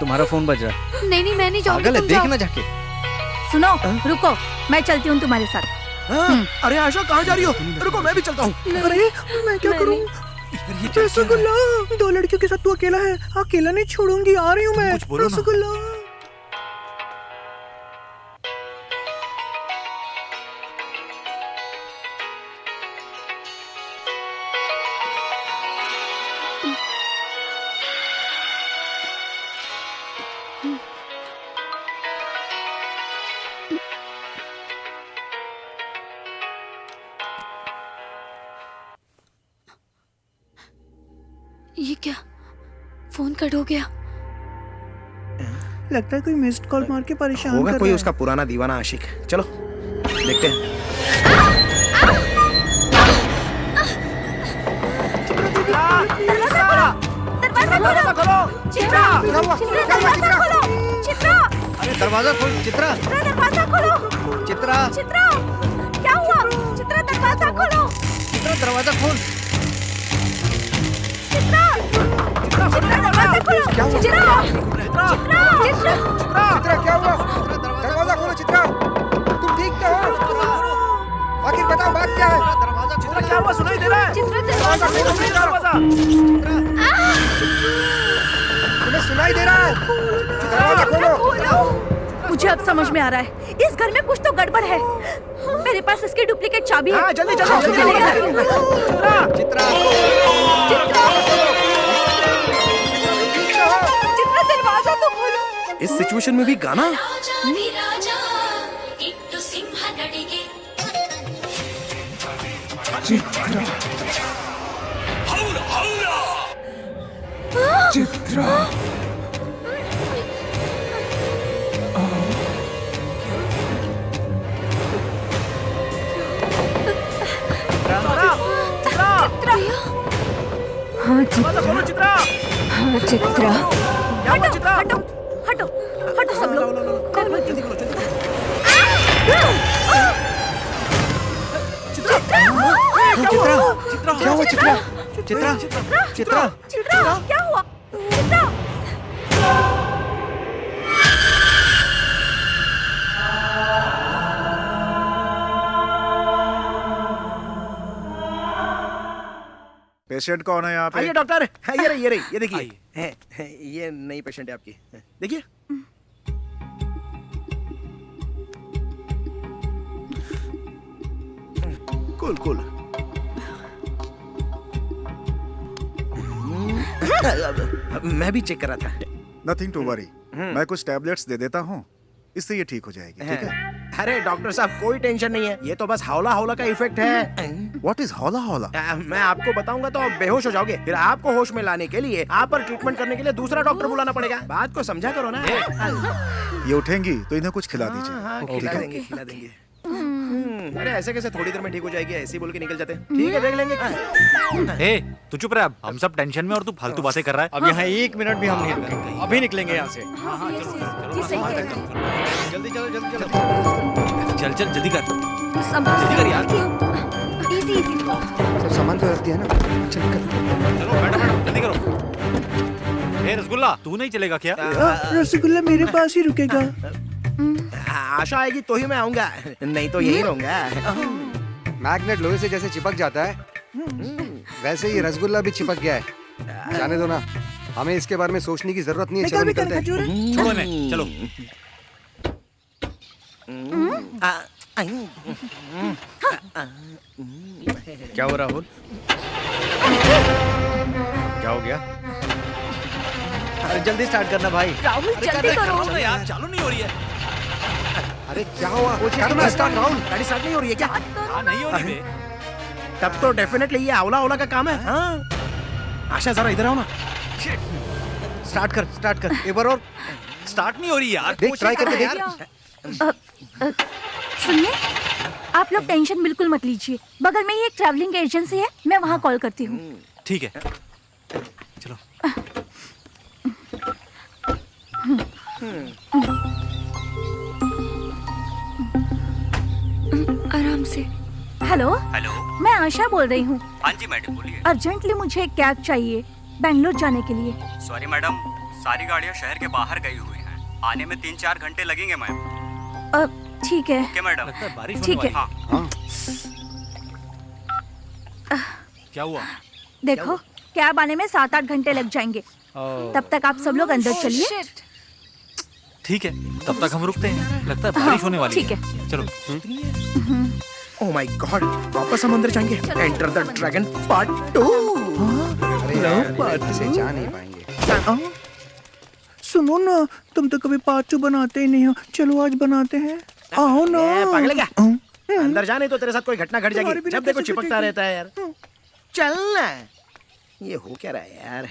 तुम्हारा फोन बज रहा है। नहीं, मैं नहीं जाऊंगी। पागल है, देखना जाके। सुनो, रुको, मैं चलती हूँ तुम्हारे साथ। अरे आशा, कहाँ जा रही हो? रुको, मैं भी चलता हूँ। अरे मैं क्या करूँ? रसगुल्ला, 2 लड़कियों के साथ तू अकेला है। अकेला नहीं छोड़ूंगी, आ रही हूँ मैं। कुछ बोलो ना। रसगुल्ला। ये क्या? फोन कट हो गया। लगता है कोई मिस्ड कॉल मार के परेशान होगा कर कोई रहा है। उसका पुराना दीवाना आशिक। चलो देखते हैं। दरवाजा खोलो। चित्रा, दरवाजा खोलो। चित्रा, अरे दरवाजा खोल। चित्रा, दरवाजा खोलो। चित्रा, चित्रा, क्या हुआ? चित्रा, दरवाजा खोलो। चित्रा, दरवाजा खोल। चित्रा, दरवाजा खोलो। क्या हुआ? चित्रा, चित्रा क्या हुआ? दरवाजा खोलो चित्रा। तुम ठीक तो हो? आखिर बताओ बात क्या है? चित्रा, क्या हुआ? सुनाई दे रहा है? चित्रा, दरवाजा खोलो। तुम्हें सुनाई दे रहा है? दरवाजा खोलो। मुझे अब समझ में आ रहा है, इस घर में कुछ तो गड़बड़ है। मेरे पास इसकी डुप्लीकेट चाबी है। जल्दी जल्दी चित्रा, चित्रा, दरवाजा तो खोलो। इस सिचुएशन में भी गाना? चित्रा, हाँ चित्रा, हाँ चित्रा, चित्रा, हटो, हटो, हटो सब लोग। क्या हुआ चित्रा? चित्रा चित्रा चित्रा क्या हुआ? चित्रा पेशेंट कौन है यहाँ पे? आइए डॉक्टर, ये रही, ये देखिए, ये नई पेशेंट है आपकी, देखिए। Cool cool. मैं भी चेक कर रहा था। नथिंग टू वरी, मैं कुछ टैबलेट्स दे देता हूँ, इससे ये ठीक हो जाएगी, ठीक है? अरे डॉक्टर साहब कोई टेंशन नहीं है, ये तो बस हौला हौला का इफेक्ट है। व्हाट इज हौला हौला? मैं आपको बताऊंगा तो आप बेहोश हो जाओगे, फिर आपको होश में लाने के लिए आप पर ट्रीटमेंट करने के लिए दूसरा डॉक्टर बुलाना पड़ेगा। बात को समझा करो ना। ये उठेंगी तो इन्हें कुछ खिला दीजिए। हाँ, खिला देंगे, खिला देंगे। अरे ऐसे कैसे थोड़ी देर में ठीक हो जाएगी, ऐसे ही बोल के निकल जाते हैं। ठीक है, देख लेंगे। ए, तू चुप रह, अब हम सब टेंशन में और तू फालतू बातें कर रहा है। अब यहाँ 1 मिनट भी हम नहीं रुकेंगे, अभी निकलेंगे यहाँ से। जल्दी चलो, जल्दी चलो। चल चल जल्दी कर, जल्दी कर यार। Easy easy. सब सामान तो रख दिया ना, चल कर। चलो मैडम जल्दी करो। ए रसगुल्ला, तू नहीं चलेगा क्या? रसगुल्ला मेरे पास ही रुकेगा। आशा आएगी तो ही मैं आऊंगा, नहीं तो यही रहूंगा। मैग्नेट लोहे से जैसे चिपक जाता है, वैसे ही रसगुल्ला भी चिपक गया है। जाने दो ना, हमें इसके बारे में सोचने की जरूरत नहीं है। चलो निकलते हैं। छोड़ो इन्हें, चलो। क्या हो राहुल? क्या हो गया? अरे जल्दी स्टार्ट करना भाई। राहुल जल्दी करो यार, चालू नहीं हो रही है। अरे क्या हुआ? करना स्टार्ट राहुल। गाड़ी स्टार्ट नहीं हो रही है क्या? हाँ नहीं हो रही है। तब तो डेफिनेटली ये हौला हौला का काम है। हाँ। आशा जरा इधर आओ ना। स्टार्ट कर एक बार और। स्टार्ट नहीं हो रही यार। देख, ट्राई करके देख। सुनिए, आप लोग टेंशन बिल्कुल मत लीजिए, बगल में ही एक ट्रैवलिंग एजेंसी है, मैं वहाँ कॉल करती हूँ। ठीक है, चलो। आराम से। हेलो हेलो, मैं आशा बोल रही हूँ। हाँ जी मैडम बोलिए। अर्जेंटली मुझे एक कैब चाहिए बेंगलोर जाने के लिए। सॉरी मैडम, सारी गाड़ियाँ शहर के बाहर गई हुई हैं, आने में 3-4 घंटे लगेंगे मैम। ठीक है। Okay madam. ठीक है। हाँ। क्या हुआ? देखो, कैब आने में 7-8 घंटे लग जाएंगे, तब तक आप सब लोग अंदर चलिए। ठीक है, तब तक हम रुकते हैं, लगता है बारिश होने वाली है। ठीक है, चलो। ओह माय गॉड, वापस हम अंदर जाएंगे। Enter the dragon part 2। अरे यार, इसे जा नहीं पाएंगे। सुनो ना, तुम तो कभी पार्ट 2 बनाते ही नहीं हो, चलो आज बनाते हैं। आओ ना। पागल है क्या? अंदर जाने तो तेरे साथ कोई घटना घट जाएगी, जब देखो चिपकता रहता है यार। चल ना, ये हो क्या रहा है यार?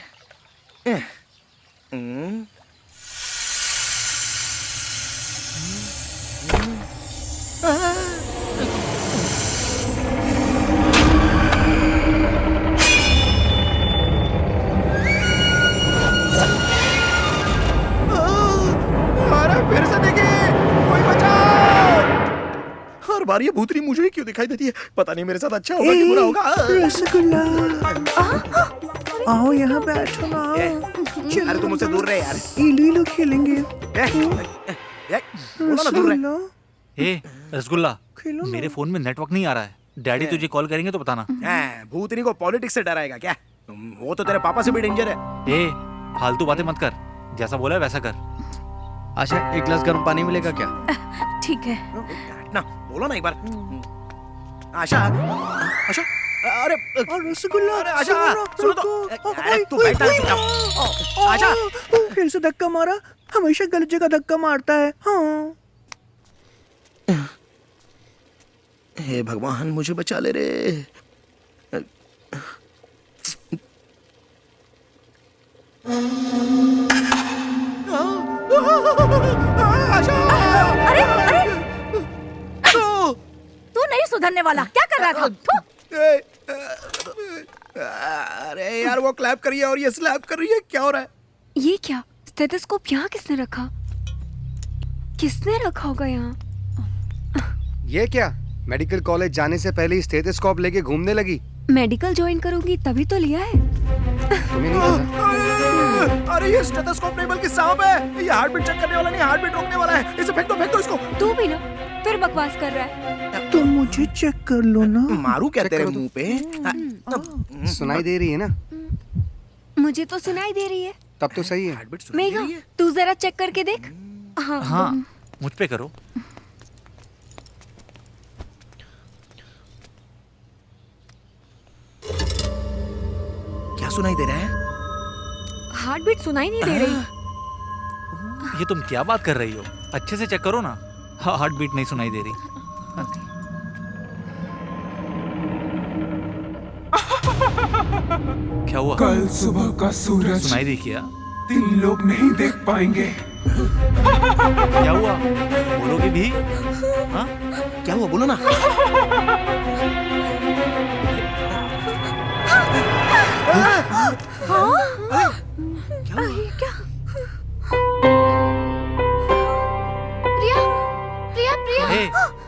अरे फिर से देखिए, कोई बचाओ! हर बार ये भूतनी मुझे ही क्यों दिखाई देती है? पता नहीं मेरे साथ अच्छा होगा कि बुरा होगा। रसगुल्ला, आओ यहाँ बैठो ना। अरे तुम मुझसे दूर रहे यार। इलू खेलेंगे। बोलो ना दूर रहे। ए रसगुल्ला, मेरे फोन में नेटवर्क नहीं आ रहा है, डैडी तुझे कॉल करेंगे तो बताना। भूतनी को पॉलिटिक्स से डराएगा क्या? वो तो तेरे पापा से भी डेंजर है। ए फालतू बातें मत कर, जैसा बोला है वैसा कर। आशा, एक गिलास गर्म पानी मिलेगा क्या? ठीक है ना, बोलो ना एक बार। आशा, आशा, अरे रसगुल्ला, अरे आशा, सुनो तो। अरे तू बैठा है चुपचाप। आशा, फिर से धक्का मारा, हमेशा गलत जगह धक्का मारता है। हाँ। हे भगवान, मुझे बचा ले रे। आशा! अरे अरे, तू नहीं सुधरने वाला, क्या कर रहा था? अरे यार, वो क्लैप कर रही है और ये स्लैप कर रही है, क्या हो रहा है? ये क्या? स्टेथोस्कोप यहाँ किसने रखा? किसने रखा होगा यहाँ? ये क्या? मेडिकल कॉलेज जाने से पहले ही स्टेथोस्कोप लेके घूमने लगी। मेडिकल ज्वाइन करूंगी तभी तो लिया है। तुम्हें नहीं पता? अरे ये स्टेथोस्कोप नहीं बल्कि सांप है। ये हार्ट बीट चेक करने वाला नहीं, हार्ट बीट रोकने वाला है। इसे फेंक दो इसको। तू भी ना फिर बकवास कर रहा है। तो मुझे चेक कर लो ना। मारू क्या तेरे मुंह पे? सुनाई दे रही है ना? मुझे तो सुनाई दे रही है। तब तो सही है। मेघा तू जरा चेक करके देख। हाँ मुझ पे करो। क्या सुनाई दे रहा है? हार्ट बीट सुनाई नहीं दे रही। ये तुम क्या बात कर रही हो? अच्छे से चेक करो ना। हार्ट बीट नहीं सुनाई दे रही। क्या हुआ? कल सुबह का सूरज सुनाई दी क्या? 3 लोग नहीं देख पाएंगे। क्या हुआ? बोलोगे भी? हाँ? क्या हुआ बोलो ना।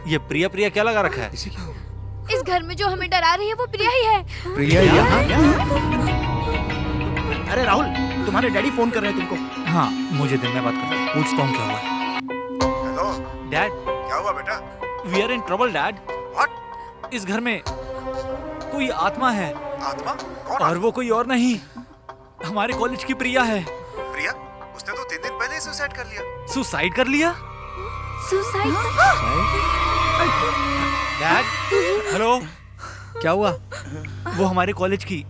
ये प्रिया प्रिया क्या लगा रखा है? इस घर में जो हमें डरा रही है वो प्रिया ही है। प्रिया यहाँ? अरे राहुल तुम्हारे डैडी फोन कर रहे हैं तुमको। हाँ मुझे दिन में बात करता हूँ। पूछता हूँ क्या हुआ। हेलो डैड क्या हुआ बेटा? We are in trouble dad. What? इस घर में कोई आत्मा है। आत्मा? कौन? और वो कोई और नहीं, हमारे कॉलेज की प्रिया है। प्रिया? उसने तो 3 दिन पहले ही सुसाइड कर लिया। सुसाइड कर लिया? सुसाइड? Dad hello. क्या हुआ? वो हमारे कॉलेज की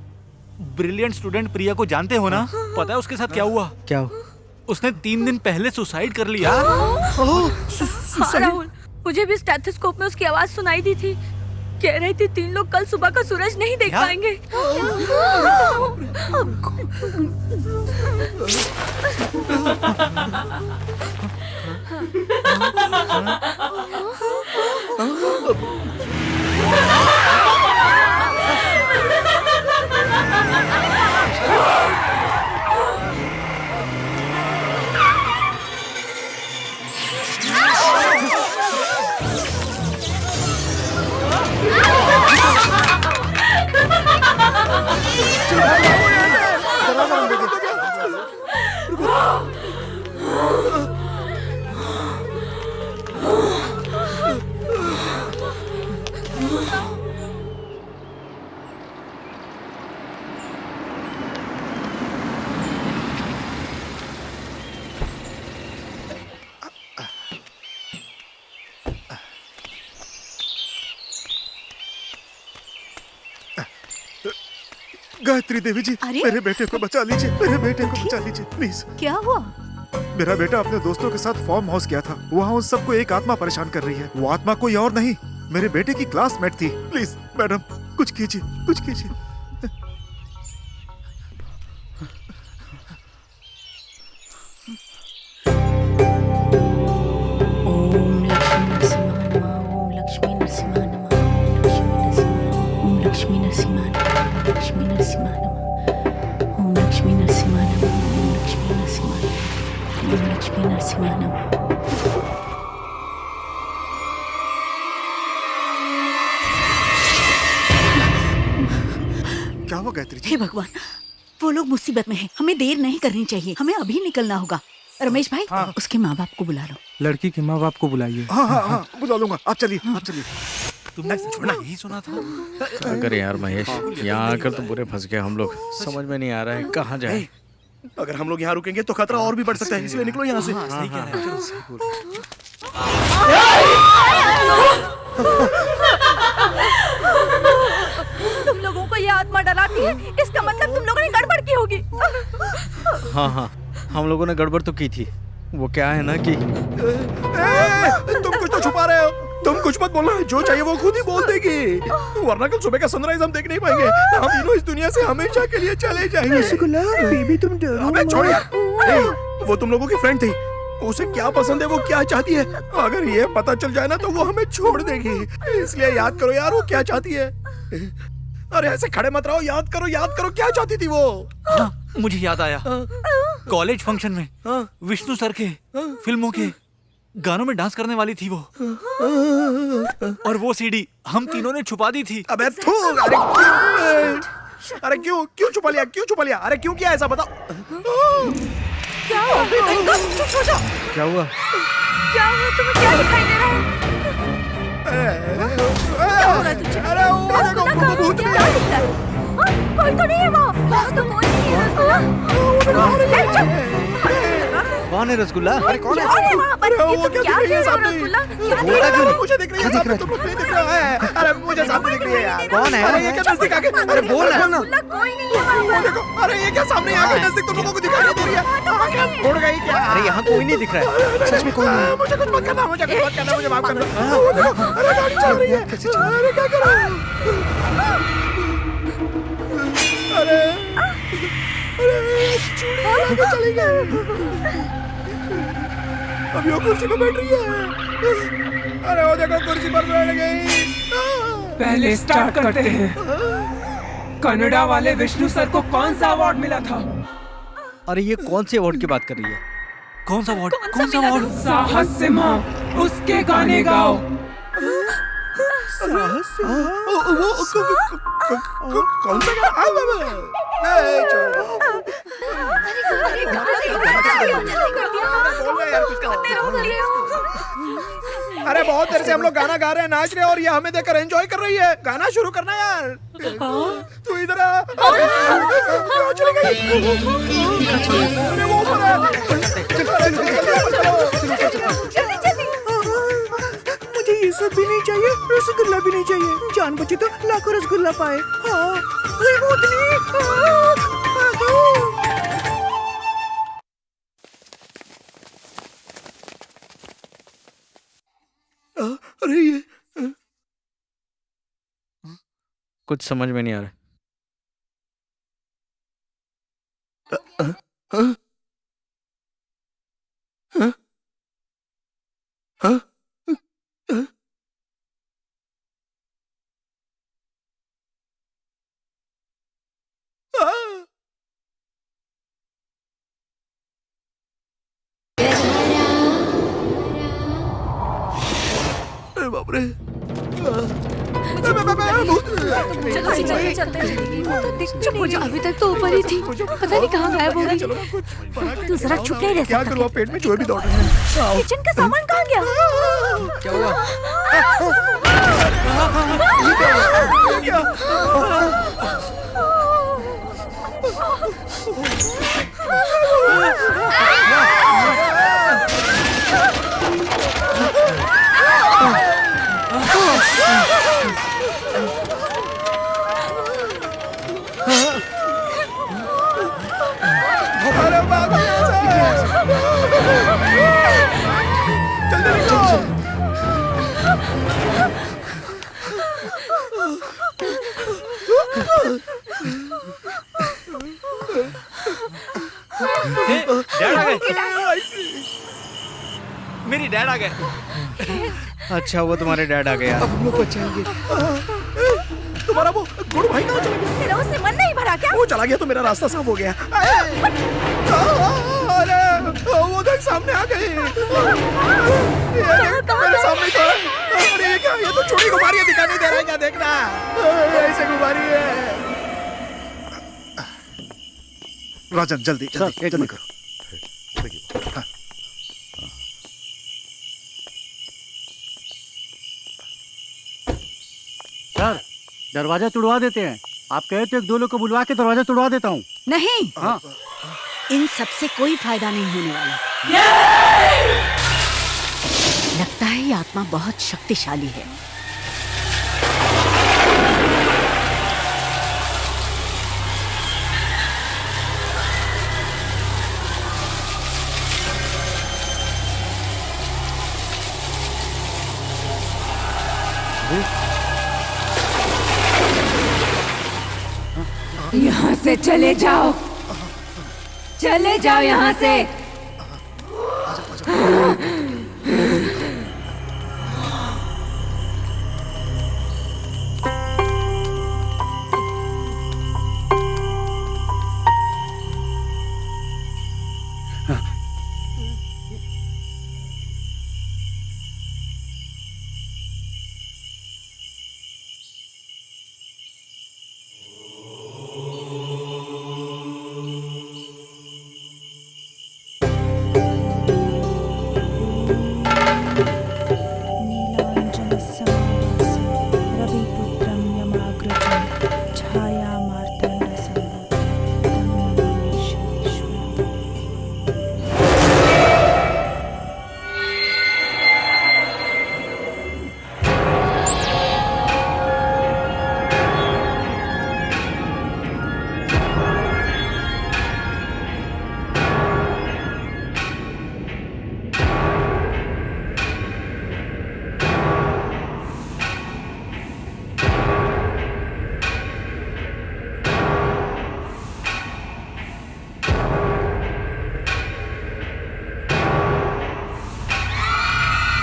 ब्रिलियंट स्टूडेंट प्रिया को जानते हो ना? पता है उसके साथ क्या हुआ? क्या हुआ? उसने 3 दिन पहले सुसाइड कर लिया। हाँ राहुल, मुझे भी स्टेथोस्कोप में उसकी आवाज सुनाई दी थी। कह रही थी 3 लोग कल सुबह का सूरज नहीं देख पाएंगे। गायत्री देवी जी, मेरे बेटे को बचा लीजिए। मेरे बेटे को बचा लीजिए प्लीज। क्या हुआ? मेरा बेटा अपने दोस्तों के साथ फार्म हाउस गया था। वहाँ उन सबको एक आत्मा परेशान कर रही है। वो आत्मा कोई और नहीं, मेरे बेटे की क्लासमेट थी। प्लीज मैडम कुछ कीजिए, कुछ कीजिए। ओम लक्ष्मी नरसिम्हा नमः। ओम लक्ष्मी नरसिम्हा नमः। लक्ष्मी नरसिम्हा नमः। ओम लक्ष्मी नरसिम्हा नमः। ओम लक्ष्मी नरसिम्हा नमः। ओम लक्ष्मी नरसिम्हा नमः। क्या हुआ गायत्री जी? हे भगवान, वो लोग मुसीबत में हैं। हमें देर नहीं करनी चाहिए। हमें अभी निकलना होगा। रमेश भाई, उसके माँ बाप को बुला लो। लड़की के माँ बाप को बुलाइए। हाँ बुला लूंगा। आप चलिए, आप चलिए। तुमने छोड़ना यही सुना था। क्या करें यार महेश, यहाँ आकर तो बुरे फंस गए हम लोग। समझ में नहीं आ रहा है कहाँ जाए। अगर हम लोग यहाँ रुकेंगे तो खतरा और भी बढ़ सकता है, इसलिए निकलो यहाँ से। सही कह रहे हैं। तुम लोगों को ये आत्मा डराती है, इसका मतलब तुम लोगों ने गड़बड़ की होगी। हाँ हम लोगों ने गड़बड़ तो की थी। वो क्या है ना कि तुम कुछ तो छुपा रहे हो। तुम कुछ मत बोलना, जो चाहिए वो खुद ही बोल देगी, वरना कल सुबह का सनराइज हम देख नहीं पाएंगे। हम तीनों इस दुनिया से हमेशा के लिए चले जाएंगे। रसगुल्ला बेबी तुम डरो अबे छोड़ यार। वो तुम लोगों की फ्रेंड थी, उसे क्या पसंद है, वो क्या चाहती है, अगर ये पता चल जाए ना तो वो हमें छोड़ देगी। इसलिए याद करो यार वो क्या चाहती है। अरे ऐसे खड़े मत रहो, याद करो क्या चाहती थी वो। हाँ, मुझे याद आया। कॉलेज फंक्शन में विष्णु सर के फिल्मों के गानों में डांस करने वाली थी वो। और वो सीडी हम तीनों ने छुपा दी थी। अबे थू, अरे क्यों छुपा लिया? क्यों छुपा लिया? अरे क्यों किया ऐसा बताओ? क्या हुआ? क्या हुआ? क्या हुआ? तुम्हें क्या दिखाई दे रहा है? क्या हो रहा है तुझे? अरे वो देखो भूत नहीं है। कोई तो नहीं है वो। तो कोई नहीं है रसगुल्ला। कौन है रसगुल्ला? अरे कौन है वहाँ पर? ये तुम क्या कह रहे हो रसगुल्ला? मुझे दिख रही है सामने, तुम नहीं दिख रहा है। अरे मुझे सामने दिख रही है यार। कौन है? अरे ये क्या नजदीक आके? अरे बोल ना। कोई नहीं है वहाँ पर। देखो, अरे ये क्या सामने आके नजदीक तुम लोगों को दिखाई नहीं दे रही है? उड़ गई क्या? अरे यहाँ कोई नहीं दिख रहा है, सच में कोई नहीं। मुझे कुछ मत करना, मुझे माफ कर दो। अरे गाड़ी चल रही है। अरे क्या कर रहा है? अरे चूड़ी लेके चली गई। अब यो कुर्सी पे बैठ रही है। अरे वो देखो कुर्सी पर बैठ गई। पहले स्टार्ट करते हैं। कनाडा वाले विष्णु सर को कौन सा अवार्ड मिला था? अरे ये कौन से अवार्ड की बात कर रही है? कौन सा अवार्ड? कौन सा अवार्ड? साहस सिम्हा, उसके गाने गाओ। साहस वो कौन सा अरे बहुत देर से हम लोग गाना गा रहे हैं, नाच रहे हैं और ये हमें देखकर एंजॉय कर रही है। गाना शुरू करना यार। तू इधर आ। चली गई। अरे वो ऊपर है। मुझे ये सब भी नहीं चाहिए, रसगुल्ला भी नहीं चाहिए। जान बची तो लाखों रसगुल्ला पाए। हाँ, ये भूतनी। अरे ये कुछ समझ में नहीं आ रहा। बाप रे। चुप हो जा। अभी तक तो ऊपर ही थी, पता नहीं कहाँ गायब हो गई। तू जरा चुप नहीं रह सकता? क्या करूँ, पेट में चूहे भी दौड़ रहे हैं। किचन का सामान कहाँ गया? क्या हुआ? अरे भागो यहाँ से। जल्दी निकलो। डैड आ गए। मेरी डैड आ गए। अच्छा वो तुम्हारे डैड आ गए यार। अब हम लोग बचाएंगे। तुम्हारा वो गुरु भाई कहाँ चला गया? तेरा उससे मन नहीं भरा क्या? वो चला गया तो मेरा रास्ता साफ हो गया। अरे वो देख सामने आ गई। मेरे सामने तो है। अरे ये क्या? ये तो चूड़ी घुमा रही है, दिखाई नहीं दे रहा है क्या? देखना ऐसे घुमा रही है। राजन जल्दी जल्दी करो। सर दरवाजा तुड़वा देते हैं। आप कहे तो एक दो लोग को बुलवा के दरवाजा तुड़वा देता हूँ। नहीं, हाँ, इन सबसे कोई फायदा नहीं होने वाला। लगता है ये आत्मा बहुत शक्तिशाली है। यहाँ से चले जाओ, चले जाओ यहाँ से।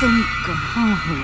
तुम कहाँ हो?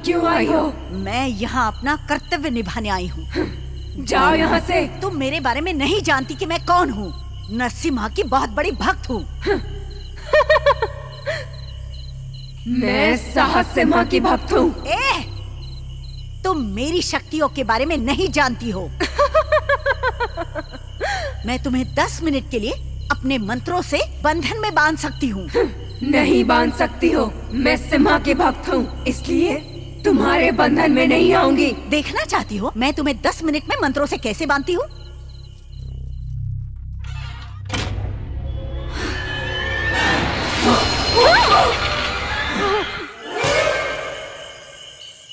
क्यों आई हो? मैं यहाँ अपना कर्तव्य निभाने आई हूँ। जाओ यहाँ से। तुम मेरे बारे में नहीं जानती कि मैं कौन हूँ। नरसिम्हा की बहुत बड़ी भक्त हूँ। मैं साहस सिम्हा की भक्त हूँ। तुम मेरी शक्तियों के बारे में नहीं जानती हो। मैं तुम्हें 10 मिनट के लिए अपने मंत्रों से बंधन में बांध सकती हूँ। नहीं बांध सकती हो। मैं सिम्हा की भक्त हूँ, इसलिए तुम्हारे बंधन में नहीं आऊंगी। देखना चाहती हो मैं तुम्हें 10 मिनट में मंत्रों से कैसे बांधती हूँ?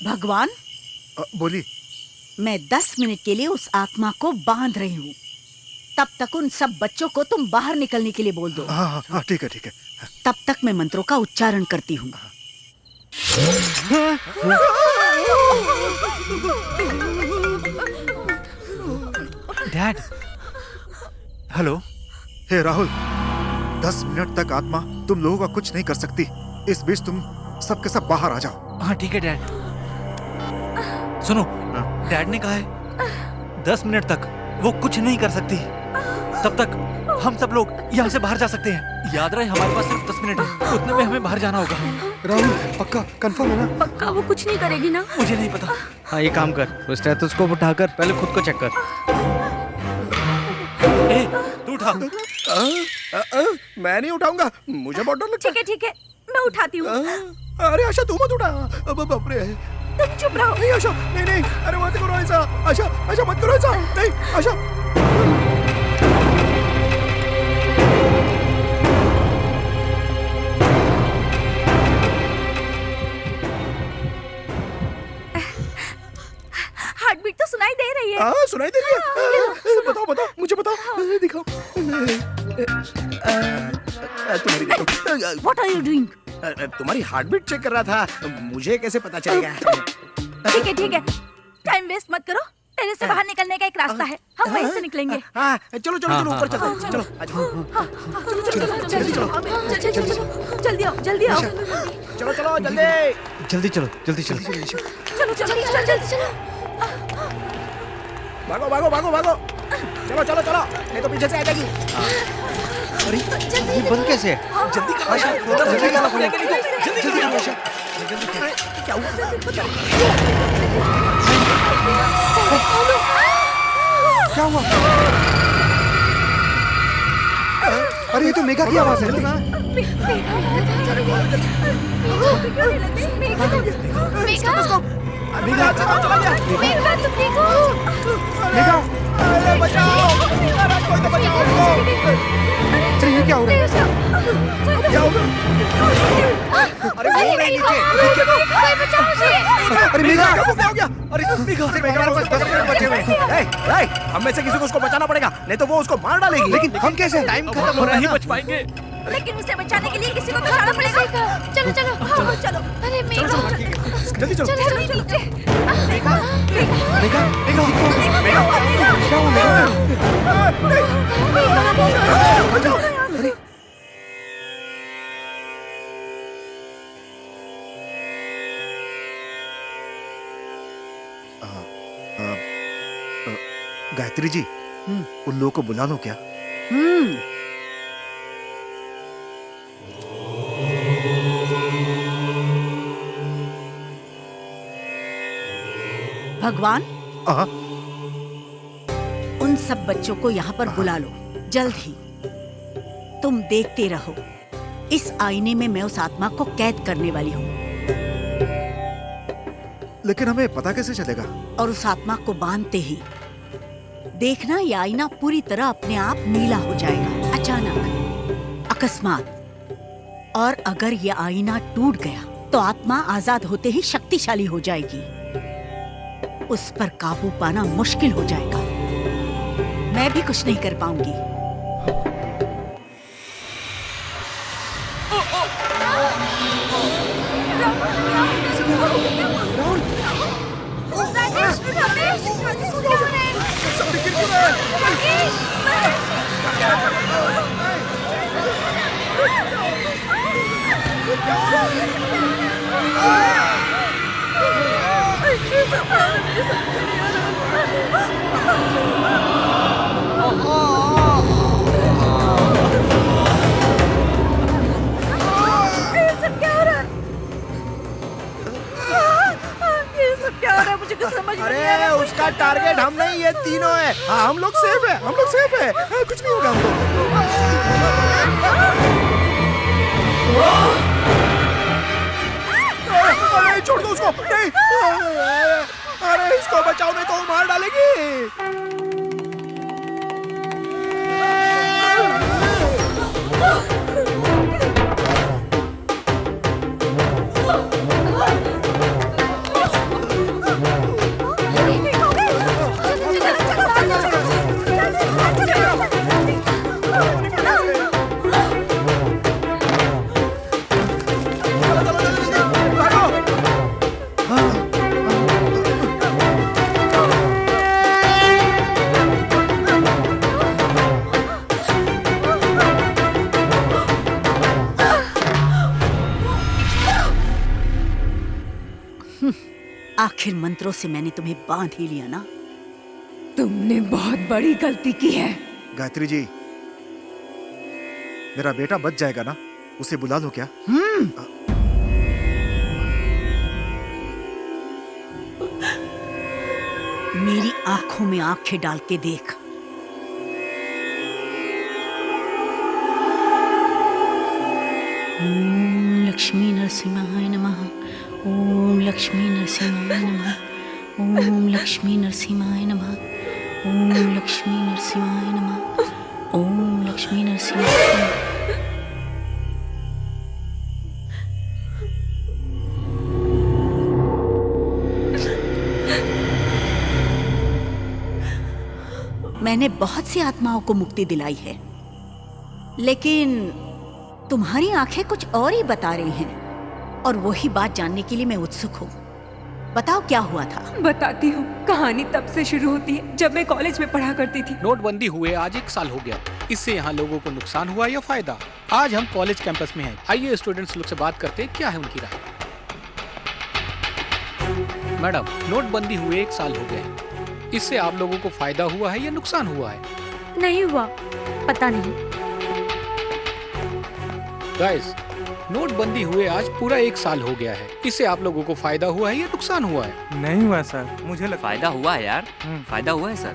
भगवान बोली। मैं 10 मिनट के लिए उस आत्मा को बांध रही हूँ। तब तक उन सब बच्चों को तुम बाहर निकलने के लिए बोल दो। हाँ, ठीक है ठीक है। तब तक मैं मंत्रों का उच्चारण करती हूँ। डैड। हेलो। हे राहुल, 10 मिनट तक आत्मा तुम लोगों का कुछ नहीं कर सकती। इस बीच तुम सबके सब बाहर आ जाओ। हाँ ठीक है डैड। सुनो, डैड ने कहा है 10 मिनट तक वो कुछ नहीं कर सकती। तब तक हम सब लोग यहाँ से बाहर जा सकते हैं। याद रहे हमारे पास सिर्फ 10 मिनट है, उतने में हमें बाहर जाना होगा। राहुल पक्का कंफर्म है ना? पक्का वो कुछ नहीं करेगी ना? मुझे नहीं पता। हाँ ये काम कर, वो स्टेथोस्कोप उठाकर पहले खुद को चेक कर। ए, तू उठा। मैं नहीं उठाऊंगा, मुझे बहुत डर लगता है। ठीक है मैं उठाती हूँ। अरे आशा तू मत उठा। बाप रे। तुम चुप रहो। नहीं आशा, नहीं अरे मत करो ऐसा। आशा मत करो ऐसा। नहीं आशा। हार्ट बीट तो सुनाई दे रही है। हाँ सुनाई दे रही है। बताओ मुझे बताओ। दिखाओ। तुम्हारी देखो। What are you doing? तुम्हारी हार्ट बीट चेक कर रहा था। मुझे कैसे पता चलेगा? ठीक है टाइम वेस्ट मत करो। टेरेस से बाहर निकलने का एक रास्ता है, हम वहीं से निकलेंगे। हाँ चलो ऊपर चलते हैं। चलो जल्दी आओ। चलो जल्दी। जल्दी चलो। भागो। चलो नहीं तो पीछे से आ जाएगी। अरे ये बंद कैसे है? जल्दी करो आशा, जल्दी करो। जल्दी करो आशा। क्या हुआ? क्या हुआ? अरे ये तो मेघा की आवाज है। अरे ये क्या हो रहा है? अरे वो नहीं नीचे। अरे मेघा क्या हो गया? अरे मेघा बस 10 मिनट बचे हुए हैं। हम में से किसी को उसको बचाना पड़ेगा, नहीं तो वो उसको मार डालेगी। लेकिन हम कैसे? टाइम खत्म हो रहा है, नहीं बच पाएंगे। लेकिन उसे बचाने के लिए किसी को बचाना पड़ेगा। चलो। अरे जल्दी चलो। गायत्री जी, उन लोगों को बुला लो क्या? भगवान, उन सब बच्चों को यहाँ पर बुला लो जल्द ही। तुम देखते रहो, इस आईने में मैं उस आत्मा को कैद करने वाली हूँ। लेकिन हमें पता कैसे चलेगा? और उस आत्मा को बांधते ही देखना ये आईना पूरी तरह अपने आप नीला हो जाएगा अचानक, अकस्मात। और अगर ये आईना टूट गया तो आत्मा आजाद होते ही शक्तिशाली हो जाएगी। उस पर काबू पाना मुश्किल हो जाएगा। मैं भी कुछ नहीं कर पाऊंगी। अरे उसका टारगेट हम नहीं, ये तीनों है। हाँ, हम लोग सेफ है, हम लोग सेफ है। हाँ, कुछ नहीं होगा हमको। अरे छोड़ दो उसको, नहीं। अरे इसको बचाओ, नहीं तो वो मार डालेगी। आखिर मंत्रों से मैंने तुम्हें बांध ही लिया ना। तुमने बहुत बड़ी गलती की है। गायत्री जी, मेरा बेटा बच जाएगा ना? उसे बुला लो क्या? मेरी आंखों में आंखें डाल के देख। ओम लक्ष्मी नरसिंहाय नमः। ओम लक्ष्मी नरसिंहाय नमः। ओम लक्ष्मी नरसिंहाय नमः। ओम लक्ष्मी नरसिंहाय नमः। ओम लक्ष्मी नरसिंहाय नमः। मैंने बहुत सी आत्माओं को मुक्ति दिलाई है, लेकिन तुम्हारी आंखें कुछ और ही बता रही हैं, और वही बात जानने के लिए मैं उत्सुक हूँ। बताओ क्या हुआ था? बताती हूँ। कहानी तब से शुरू होती है जब मैं कॉलेज में पढ़ा करती थी। नोटबंदी हुए आज 1 साल हो गया। इससे यहाँ लोगों को नुकसान हुआ या फायदा? आज हम कॉलेज कैंपस में हैं। आइए स्टूडेंट्स लोग से बात करते हैं, क्या है उनकी राय। मैडम, नोटबंदी हुए 1 साल हो गए। इससे आप लोगों को फायदा हुआ है या नुकसान हुआ है? नहीं हुआ, पता नहीं। गाइस, नोटबंदी हुए आज पूरा 1 साल हो गया है। इससे आप लोगों को फायदा हुआ है या नुकसान हुआ है? नहीं हुआ सर, मुझे लगता फायदा हुआ है यार, फायदा हुआ है सर।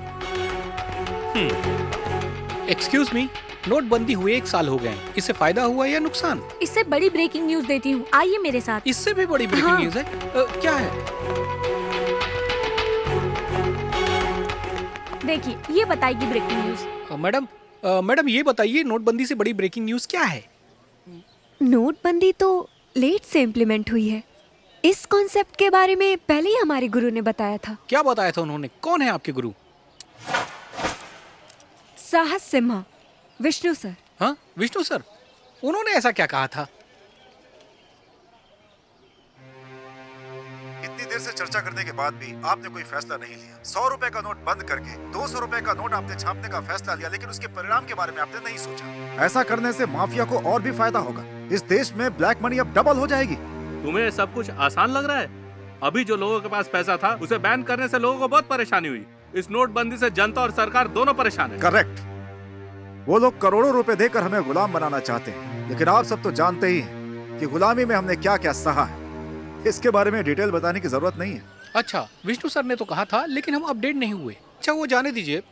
एक्सक्यूज मी, नोटबंदी हुए 1 साल हो गए। इससे फायदा हुआ या नुकसान? इससे बड़ी ब्रेकिंग न्यूज देती हूँ, आइए मेरे साथ। इससे भी बड़ी ब्रेकिंग न्यूज है? क्या है? देखिए, ये बताएगी ब्रेकिंग न्यूज। मैडम ये बताइए, नोटबंदी से बड़ी ब्रेकिंग न्यूज क्या है? नोटबंदी तो लेट से इम्प्लीमेंट हुई है। इस कॉन्सेप्ट के बारे में पहले ही हमारे गुरु ने बताया था। क्या बताया था उन्होंने? कौन है आपके गुरु? साहस सिम्हा, विष्णु सर। हाँ, विष्णु सर। उन्होंने ऐसा क्या कहा था? इतनी देर से चर्चा करने के बाद भी आपने कोई फैसला नहीं लिया। 100 रुपए का नोट बंद करके 200 रुपए का नोट आपने छापने का फैसला लिया, लेकिन उसके परिणाम के बारे में आपने नहीं सोचा। ऐसा करने से माफिया को और भी फायदा होगा। इस देश में ब्लैक मनी अब डबल हो जाएगी। तुम्हें सब कुछ आसान लग रहा है? अभी जो लोगों के पास पैसा था उसे बैन करने से लोगों को बहुत परेशानी हुई। इस नोटबंदी से जनता और सरकार दोनों परेशान है। करेक्ट। वो लोग करोड़ों रुपए देकर हमें गुलाम बनाना चाहते हैं, लेकिन आप सब तो जानते ही हैं कि गुलामी में हमने क्या क्या सहा है। इसके बारे में डिटेल बताने की जरूरत नहीं है। अच्छा, विष्णु सर ने तो कहा था, लेकिन हम अपडेट नहीं हुए। अच्छा, वो जाने दीजिए।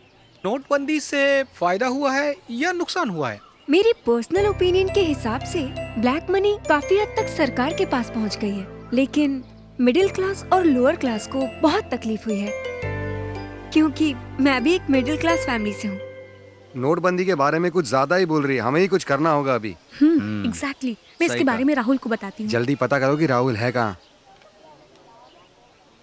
नोटबंदी से फायदा हुआ है या नुकसान हुआ है? मेरी पर्सनल ओपिनियन के हिसाब से ब्लैक मनी काफी हद तक सरकार के पास पहुंच गई है, लेकिन मिडिल क्लास और लोअर क्लास को बहुत तकलीफ हुई है। क्योंकि मैं भी एक मिडिल क्लास फैमिली से हूँ। नोटबंदी के बारे में कुछ ज्यादा ही बोल रही है, हमें ही कुछ करना होगा अभी। एग्जैक्टली। मैं इसके बारे में राहुल को बताती हूँ। जल्दी पता करो कि राहुल है कहाँ।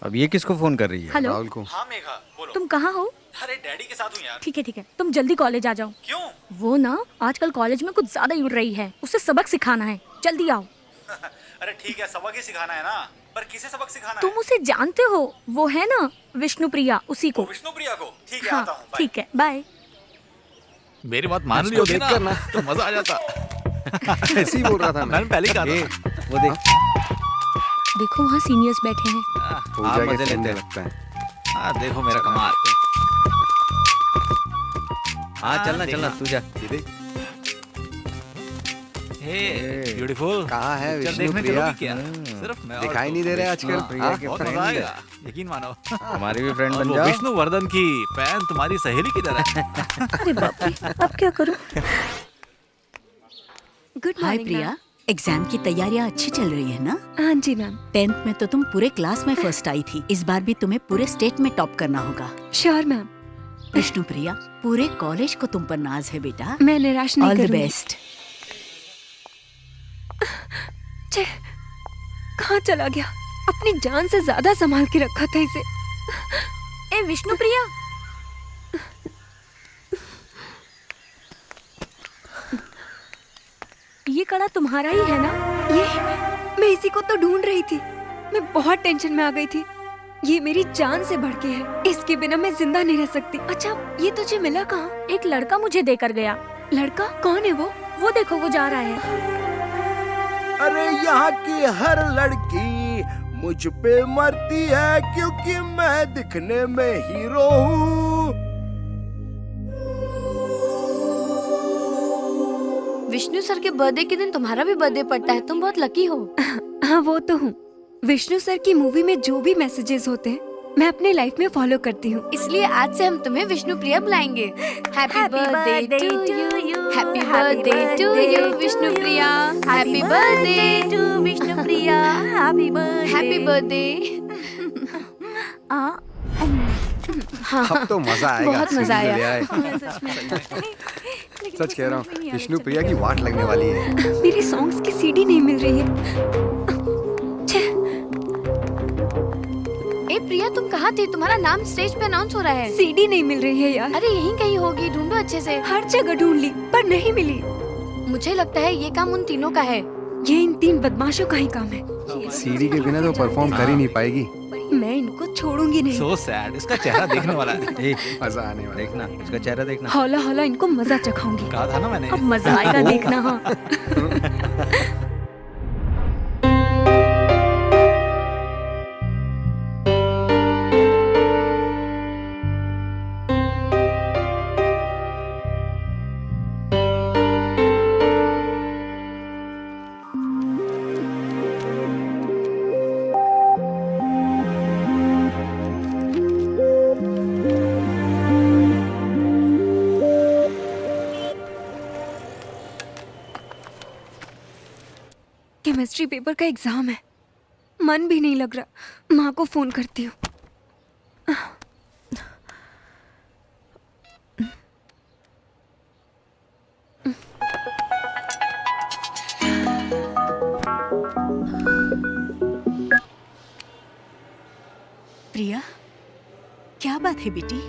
अब ये किसको फोन कर रही है? हेलो। राहुल को। हाँ मेघा, बोलो। तुम कहाँ हो? अरे डैडी के साथ हूँ यार। ठीक है, तुम जल्दी कॉलेज आ जाओ। क्यों? वो ना आजकल कॉलेज में कुछ ज्यादा ही उड़ रही है, उसे सबक सिखाना है, जल्दी आओ। अरे ठीक है, सबक ही सिखाना है ना, पर किसे सबक सिखाना तुम उसे जानते हो, वो है ना विष्णुप्रिया, उसी को। विष्णुप्रिया को? ठीक है, हाँ, आता हूँ। ठीक है, बाय। मेरी बात मान ली होती ना तो मजा आ जाता। ऐसे ही बोल रहा था मैंने पहले ही कहा था। वो देख, देखो वहाँ सीनियर्स बैठे हैं। पूजा के मजे सीन लेते लगता है। हाँ देखो मेरा कमाल। हाँ चलना तू जा। Hey beautiful. कहाँ है पिक्चर देखने विष्णुप्रिया? चलोगी क्या? सिर्फ मैं और दिखाई तू। नहीं दे रहे आजकल। प्रिया के बहुत फ्रेंड मजा है। आएगा। यकीन मानो। हमारी भी फ्रेंड और बन वो जाओ। विष्णुवर्धन की फैन तुम्हारी सहेली की तरह है। अरे बाप रे, अब क्या करूं? गुड हाय प्रिया, एग्जाम की तैयारियां अच्छी चल रही है ना? हाँ जी मैम। 10th में तो तुम पूरे क्लास में फर्स्ट आई थी, इस बार भी तुम्हें पूरे स्टेट में टॉप करना होगा। Sure ma'am. विष्णुप्रिया, पूरे कॉलेज को तुम पर नाज है बेटा। मैं निराश नहीं ऑल द करूंगी। बेस्ट। कहाँ चला गया? अपनी जान से ज्यादा संभाल के रखा था इसे। ए विष्णुप्रिया, ये कड़ा तुम्हारा ही है ना? ये मैं इसी को तो ढूंढ रही थी। मैं बहुत टेंशन में आ गई थी। ये मेरी जान से बढ़ के है, इसके बिना मैं जिंदा नहीं रह सकती। अच्छा, ये तुझे मिला कहाँ? एक लड़का मुझे देकर गया। लड़का? कौन है वो? वो देखो, वो जा रहा है। अरे यहाँ की हर लड़की मुझ पे मरती है क्योंकि मैं दिखने में हीरो हूँ। विष्णु सर के बर्थडे के दिन तुम्हारा भी बर्थडे पड़ता है, तुम बहुत लकी हो। हाँ वो तो हूँ। विष्णु सर की मूवी में जो भी मैसेजेस होते हैं मैं अपने लाइफ में फॉलो करती हूँ, इसलिए आज से हम तुम्हें विष्णु प्रिया बुलाएंगे। Happy birthday to you, happy birthday to you Vishnu Priya, happy birthday to Vishnu Priya, happy birthday. अब तो मजा आएगा। बहुत मजा सीधी ले आया। आए। सच कह रहा हूँ, विष्णुप्रिया की वाट लगने वाली है। मेरी सॉन्ग्स की सीडी नहीं मिल रही है। ए प्रिया, तुम कहाँ थी? तुम्हारा नाम स्टेज पे अनाउंस हो रहा है। सीडी नहीं मिल रही है यार। अरे यहीं कहीं होगी, ढूंढो अच्छे से। हर जगह ढूंढ ली पर नहीं मिली। मुझे लगता है ये काम उन तीनों का है। ये इन 3 बदमाशों का ही काम है। सीडी के बिना तो परफॉर्म कर ही नहीं पाएगी। मैं इनको छोड़ूंगी नहीं। So sad, इसका चेहरा देखने वाला है। मजा आने वाला। देखना, इसका चेहरा देखना। हौला हौला इनको मजा चखाऊंगी। कहा था ना मैंने। अब मजा आएगा देखना। हाँ केमिस्ट्री पेपर का एग्जाम है, मन भी नहीं लग रहा। माँ को फोन करती हूँ। प्रिया, क्या बात है बेटी?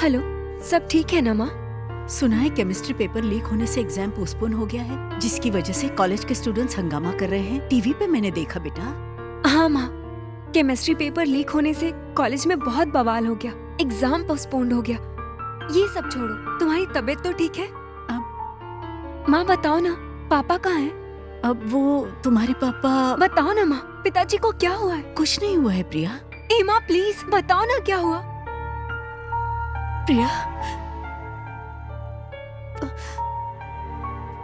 हेलो, सब ठीक है ना माँ? सुना है केमिस्ट्री पेपर लीक होने से एग्जाम पोस्टपोन हो गया है, जिसकी वजह से कॉलेज के स्टूडेंट्स हंगामा कर रहे हैं। टीवी पे मैंने देखा बेटा। हाँ माँ, केमिस्ट्री पेपर लीक होने से कॉलेज में बहुत बवाल हो गया, एग्जाम पोस्टपोन्ड हो गया। ये सब छोड़ो, तुम्हारी तबीयत तो ठीक है? माँ बताओ ना, पापा कहाँ हैं? अब वो तुम्हारे पापा। बताओ ना माँ, पिताजी को क्या हुआ है? कुछ नहीं हुआ है प्रिया। ए माँ प्लीज बताओ ना क्या हुआ? प्रिया,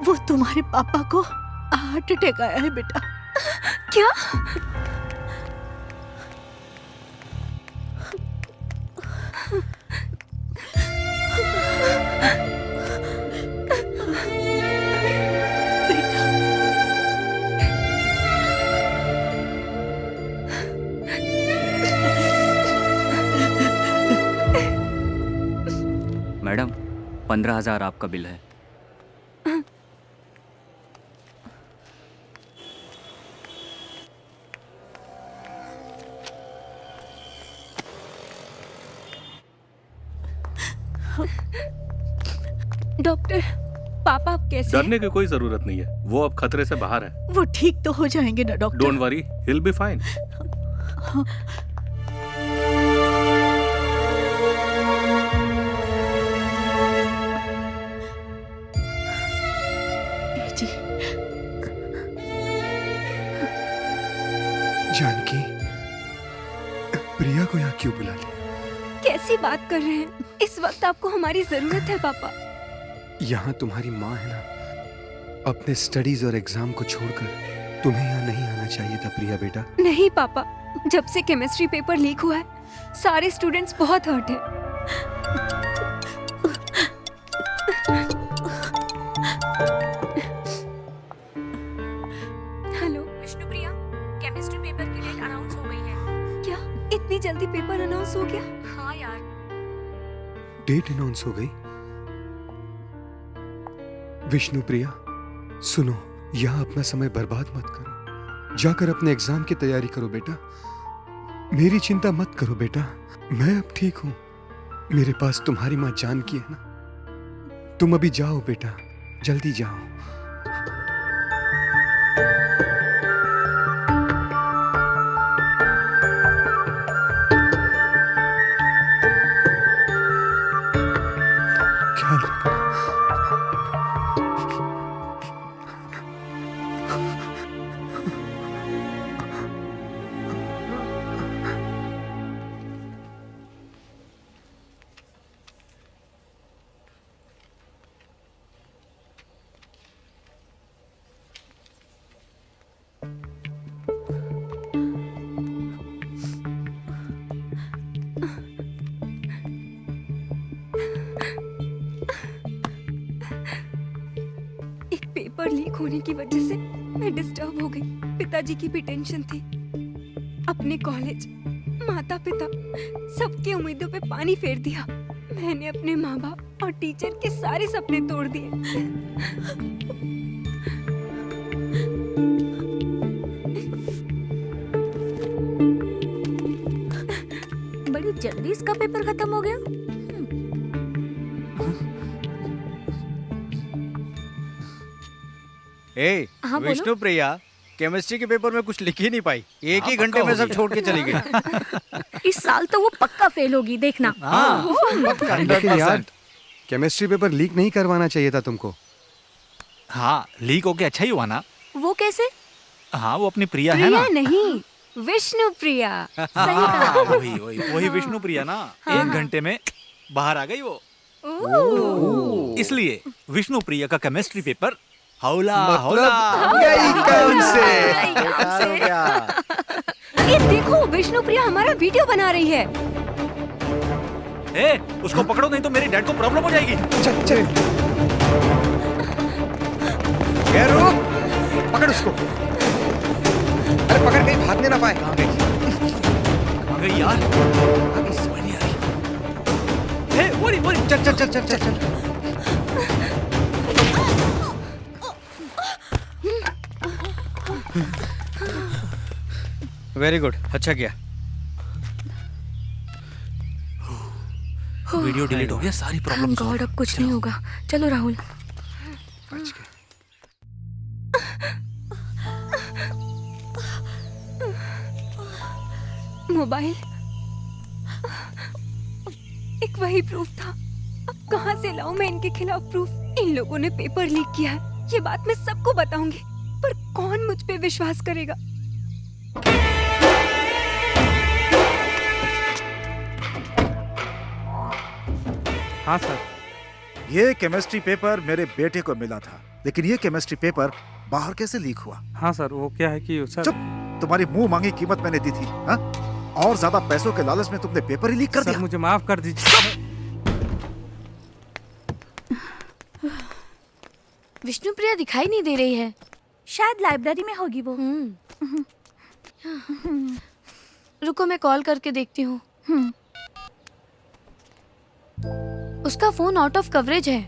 वो तुम्हारे पापा को हार्ट अटैक आया है बेटा। क्या? मैडम 15,000 आपका बिल है। डॉक्टर, पापा आप कैसे हैं? डरने की कोई जरूरत नहीं है, वो अब खतरे से बाहर है। वो ठीक तो हो जाएंगे ना doctor? Don't worry, he will be fine. जी जानकी, प्रिया को यहाँ क्यों बुला लिया? कैसी बात कर रहे हैं? इस वक्त आपको हमारी जरूरत है पापा। यहाँ तुम्हारी माँ है ना, अपने स्टडीज और एग्जाम को छोड़कर तुम्हें यहाँ नहीं आना चाहिए था प्रिया बेटा। नहीं पापा, जब से केमिस्ट्री पेपर लीक हुआ है सारे स्टूडेंट्स बहुत हर्ट हैं। हेलो विष्णुप्रिया, केमिस्ट्री पेपर की डेट अनाउंस हो गई है। क्या इतनी जल्दी पेपर अनाउंस हो गया? हाँ यार। डेट अनाउंस हो गई? विष्णुप्रिया सुनो, यहाँ अपना समय बर्बाद मत करो, जाकर अपने एग्जाम की तैयारी करो बेटा। मेरी चिंता मत करो बेटा, मैं अब ठीक हूं। मेरे पास तुम्हारी माँ जानकी है ना। तुम अभी जाओ बेटा, जल्दी जाओ। ख्याल रखना। पेपर लीक होने की वजह से मैं डिस्टर्ब हो गई। पिताजी की भी टेंशन थी। अपने कॉलेज, माता पिता, सबके उम्मीदों पे पानी फेर दिया। मैंने अपने माँ बाप और टीचर के सारे सपने तोड़ दिए। बड़ी जल्दी इसका पेपर खत्म हो गया। हाँ, बोलो। विष्णुप्रिया केमिस्ट्री के पेपर में कुछ लिख ही नहीं पाई, एक ही घंटे में सब छोड़ के चली गई। इस साल तो वो पक्का फेल होगी, देखना। लेकिन यार केमिस्ट्री पेपर लीक नहीं करवाना चाहिए था तुमको। हाँ, लीक होके अच्छा ही हुआ ना। वो कैसे? हाँ, वो अपनी प्रिया है ना। प्रिया नहीं, विष्णुप्रिया। सही कहा। वही विष्णुप्रिया ना। हाँ, 1 घंटे में बाहर आ गई वो। इसलिए विष्णुप्रिया का केमिस्ट्री पेपर हौला हौला गई काम से। ये देखो, विष्णुप्रिया हमारा वीडियो बना रही है। ए, उसको पकड़ो नहीं तो मेरी डैड को प्रॉब्लम हो जाएगी। चल चल, रुक, पकड़ उसको। अरे पकड़, कहीं भागने ना पाए। कहाँ गई यार? अभी समझ नहीं आ रही। ए, वो चल चल चल चल चल चल। वेरी गुड, अच्छा किया। वीडियो डिलीट हो गया, सारी प्रॉब्लम थैंक गॉड, अब कुछ नहीं होगा। चलो राहुल। मोबाइल, एक वही प्रूफ था। अब कहाँ से लाऊं मैं इनके खिलाफ प्रूफ? इन लोगों ने पेपर लीक किया है, ये बात मैं सबको बताऊंगी, पर कौन मुझ पे विश्वास करेगा? हाँ सर, ये केमिस्ट्री पेपर मेरे बेटे को मिला था, लेकिन ये केमिस्ट्री पेपर बाहर कैसे लीक हुआ? हाँ सर, वो क्या है कि सर... चुप, तुम्हारी मुंह मांगी कीमत मैंने दी थी, हाँ? और ज्यादा पैसों के लालच में तुमने पेपर ही लीक कर दिया। मुझे माफ कर दीजिए। विष्णुप्रिया दिखाई नहीं दे रही है। शायद लाइब्रेरी में होगी वो। रुको, मैं कॉल करके देखती हूँ। उसका फोन आउट ऑफ कवरेज है।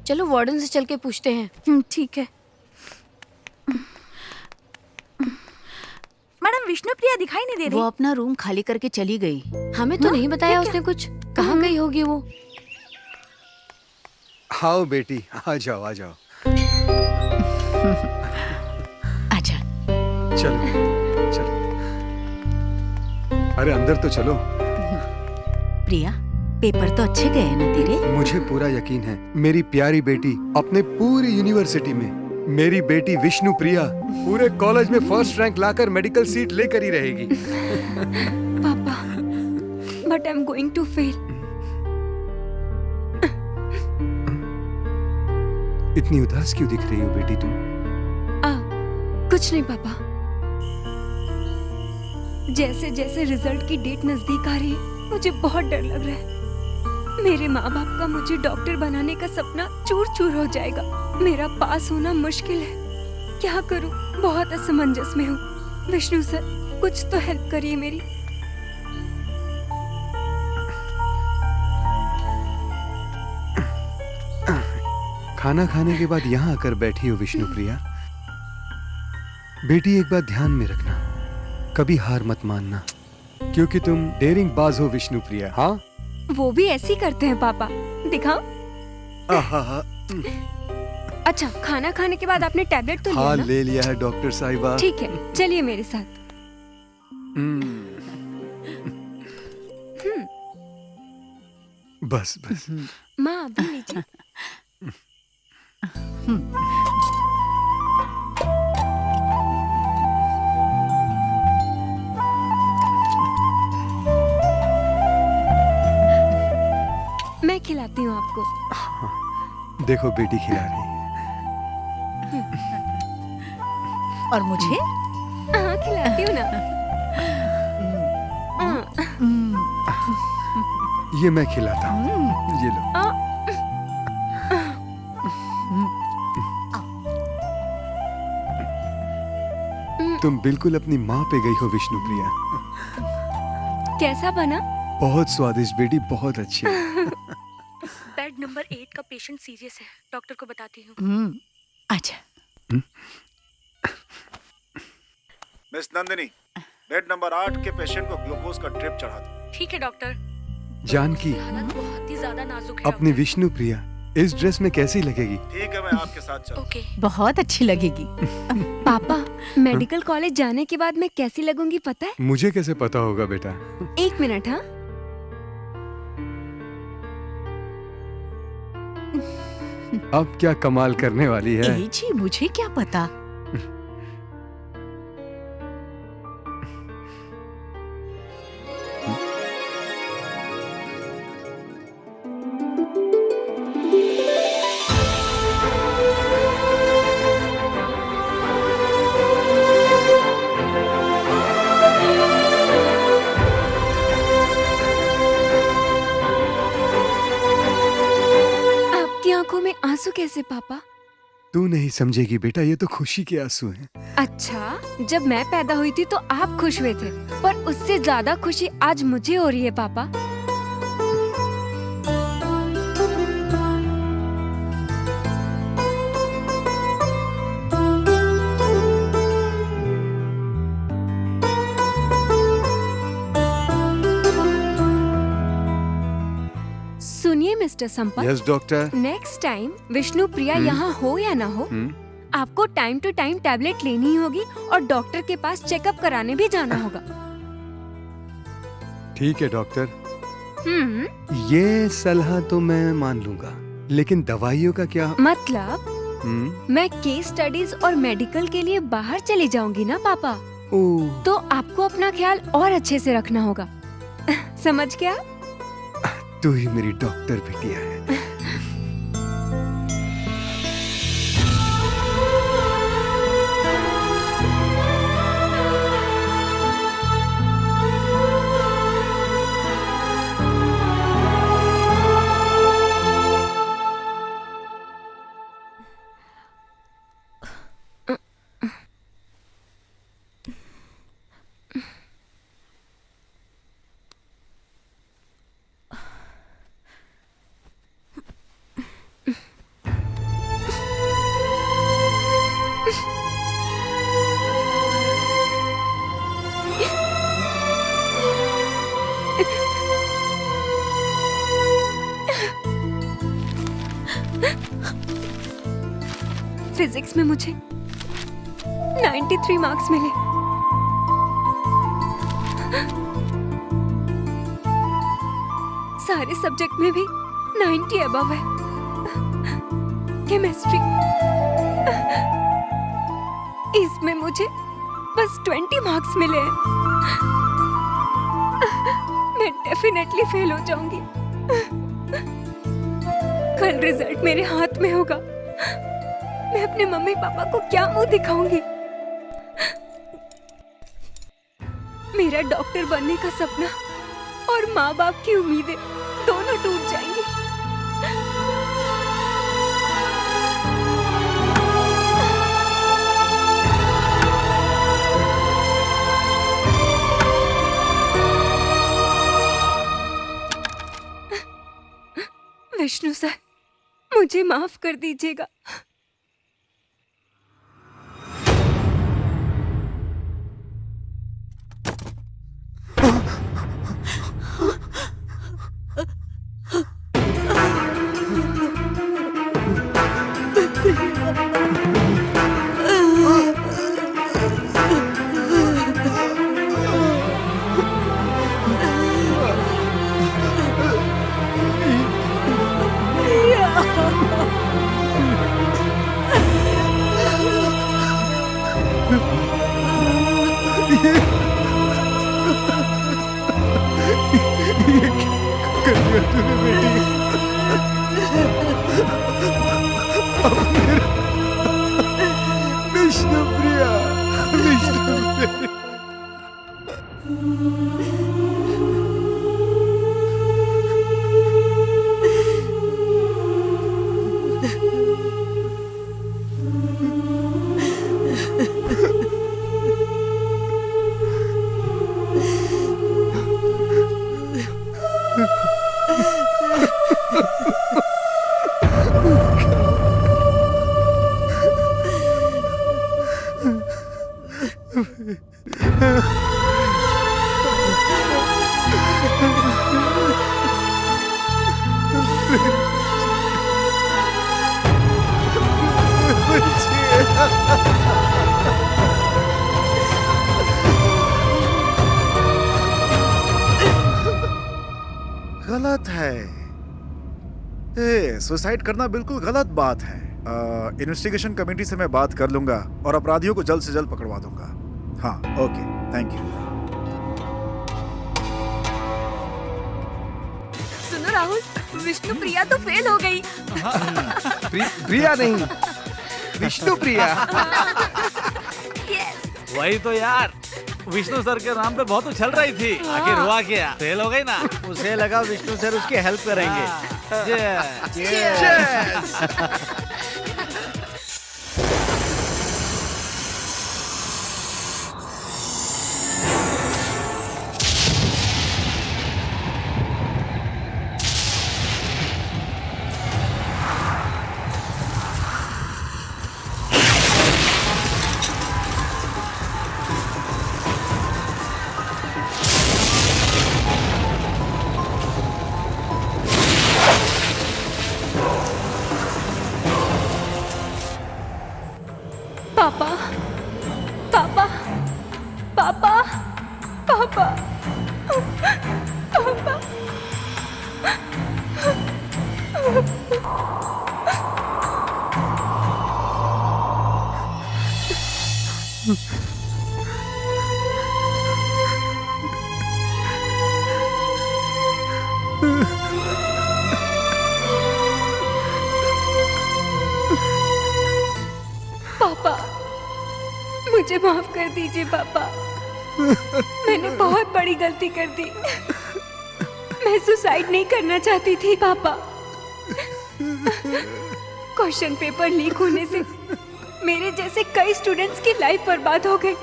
चलो वार्डन से चल के पूछते हैं। ठीक है। मैडम विष्णुप्रिया दिखाई नहीं दे रही। वो अपना रूम खाली करके चली गई। हमें तो नहीं बताया उसने कुछ। कहाँ गई होगी वो? आओ बेटी, आ जाओ आ जाओ। आजा। चलो चलो, अरे अंदर तो चलो। प्रिया, पेपर तो अच्छे गए हैं ना तेरे? मुझे पूरा यकीन है मेरी प्यारी बेटी अपने पूरी यूनिवर्सिटी में, मेरी बेटी विष्णु प्रिया पूरे कॉलेज में फर्स्ट रैंक लाकर मेडिकल सीट लेकर ही रहेगी। पापा, but I am going to fail. इतनी उदास क्यों दिख रही हो बेटी तुम? कुछ नहीं पापा। जैसे जैसे रिजल्ट की डेट नजदीक आ रही है, मुझे बहुत डर लग रहा है। मेरे माँ बाप का मुझे डॉक्टर बनाने का सपना चूर चूर हो जाएगा। मेरा पास होना मुश्किल है। क्या करूं? बहुत असमंजस में हूँ। विष्णु सर, कुछ तो हेल्प करिए मेरी। खाना खाने के बाद यहाँ आकर बैठी हो विष्णु प्रिया। बेटी एक बात ध्यान में रखना, कभी हार मत मानना, क्योंकि तुम डेयरिंग बाज हो विष्णु प्रिया। हाँ, वो भी ऐसे ही करते हैं पापा। दिखाओ। अच्छा, खाना खाने के बाद आपने टैबलेट तो लिया हाँ, ना? ले लिया है डॉक्टर साहिबा। ठीक है, चलिए मेरे साथ। बस बस। माँ अभी लीजिए। मैं खिलाती हूँ आपको। देखो बेटी खिला रही है। और मुझे? हाँ, खिलाती हूँ ना। ये मैं खिलाता हूँ, ये लो। तुम बिल्कुल अपनी माँ पे गई हो विष्णु प्रिया। कैसा बना? बहुत स्वादिष्ट बेटी, बहुत अच्छे। बेड नंबर 8 का पेशेंट सीरियस है, डॉक्टर को बताती हूँ। अच्छा। मिस नंदिनी, बेड नंबर 8 के पेशेंट को ग्लूकोज का ड्रिप चढ़ा दो। ठीक है डॉक्टर। जानकी, हालत बहुत ही ज्यादा नाजुक है। अपनी विष्णु प्रिया इस ड्रेस में कैसी लगेगी? ठीक है, मैं आपके साथ चलता हूं। ओके। बहुत अच्छी लगेगी। पापा, मेडिकल कॉलेज जाने के बाद मैं कैसी लगूंगी पता है? मुझे कैसे पता होगा बेटा? 1 मिनट। हाँ, अब क्या कमाल करने वाली है? जी, मुझे क्या पता। आंखों में आंसू कैसे पापा? तू नहीं समझेगी बेटा, ये तो खुशी के आंसू हैं। अच्छा, जब मैं पैदा हुई थी तो आप खुश हुए थे, पर उससे ज्यादा खुशी आज मुझे हो रही है पापा। सुनिए mister Sampat. Yes doctor. Next time Vishnu Priya यहाँ हो या ना हो, आपको टाइम टू टाइम टैबलेट लेनी होगी और डॉक्टर के पास चेकअप कराने भी जाना होगा। ठीक है डॉक्टर, ये सलाह तो मैं मान लूंगा, लेकिन दवाइयों का क्या? मतलब मैं केस स्टडीज और मेडिकल के लिए बाहर चली जाऊंगी ना पापा, तो आपको अपना ख्याल और अच्छे से रखना होगा। समझ गया? तू ही मेरी डॉक्टर बिटिया है। फिजिक्स में मुझे 93 मार्क्स मिले। सारे सब्जेक्ट में भी 90 अबव है। केमिस्ट्री, इसमें मुझे बस 20 मार्क्स मिले हैं। मैं डेफिनेटली फेल हो जाऊंगी। कल रिजल्ट मेरे हाथ में होगा। मैं अपने मम्मी पापा को क्या मुंह दिखाऊंगी? मेरा डॉक्टर बनने का सपना और माँ बाप की उम्मीदें दोनों टूट जाएंगी। विष्णु सर, मुझे माफ कर दीजिएगा। विष्णुप्रिया, गलत है। सुसाइड करना बिल्कुल गलत बात है। इन्वेस्टिगेशन कमेटी से मैं बात कर लूंगा और अपराधियों को जल्द से जल्द पकड़वा दूंगा। हाँ, ओके, थैंक यू। सुनो राहुल, विष्णुप्रिया तो फेल हो गई। प्रिया नहीं, विष्णुप्रिया। वही तो यार, विष्णु सर के नाम पे बहुत उछल रही थी। आखिर हुआ क्या? फेल हो गई ना। उसे लगा विष्णु सर उसकी हेल्प करेंगे। पापा, पापा, पापा, पापा, पापा। पापा, मुझे माफ कर दीजिए पापा। मैंने बहुत बड़ी गलती कर दी। मैं सुसाइड नहीं करना चाहती थी पापा। क्वेश्चन पेपर लीक होने से मेरे जैसे कई स्टूडेंट्स की लाइफ बर्बाद हो गई।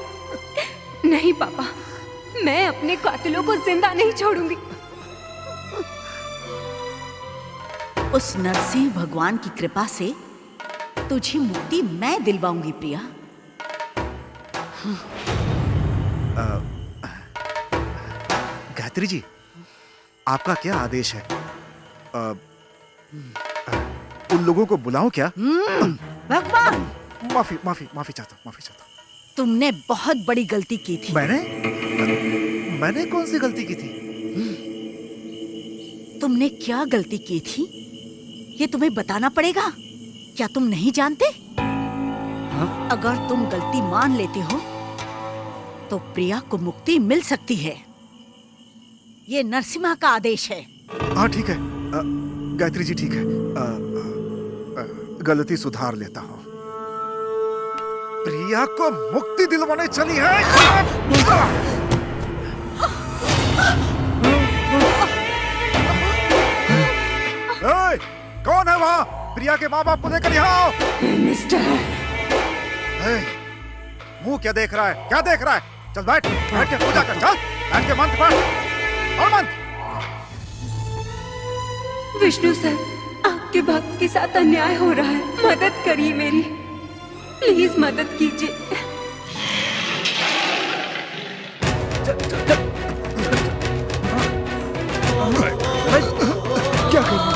नहीं पापा, मैं अपने कातिलों को जिंदा नहीं छोड़ूंगी। उस नरसिंह भगवान की कृपा से तुझे मुक्ति मैं दिलवाऊंगी प्रिया। गायत्री जी, आपका क्या आदेश है? उन लोगों को बुलाऊं क्या? भगवान, माफी माफी माफी चाहता हूँ, माफी चाहता हूँ। तुमने बहुत बड़ी गलती की थी। मैंने कौन सी गलती की थी? तुमने क्या गलती की थी ये तुम्हें बताना पड़ेगा। क्या तुम नहीं जानते? अगर तुम गलती मान लेते हो तो प्रिया को मुक्ति मिल सकती है। ये नरसिम्हा का आदेश है। हाँ ठीक है गायत्री जी, ठीक है। गलती सुधार लेता हूँ। प्रिया को मुक्ति दिलवाने चली है। कौन है वहाँ? प्रिया के माँ बाप को लेकर यहाँ आओ। मुंह क्या देख रहा है? क्या देख रहा है? चल बैठ के पूजा कर। चल बैठ के मंत्र पढ़ और मंत्र। विष्णु सर, आपके भक्त के साथ अन्याय हो रहा है, मदद करिए मेरी, प्लीज मदद कीजिए। क्या कर रहे हो?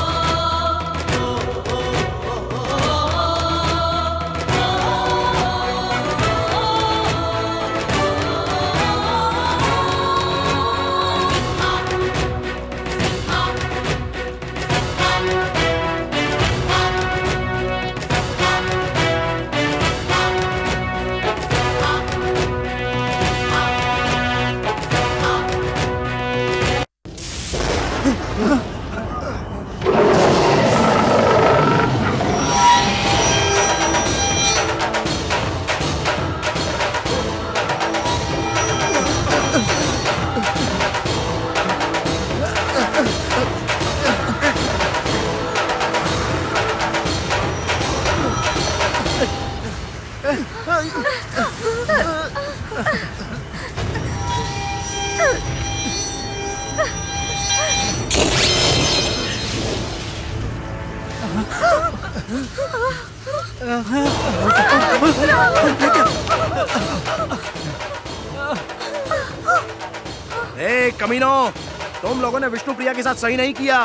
कमीनो, तुम लोगों ने विष्णु प्रिया के साथ सही नहीं किया।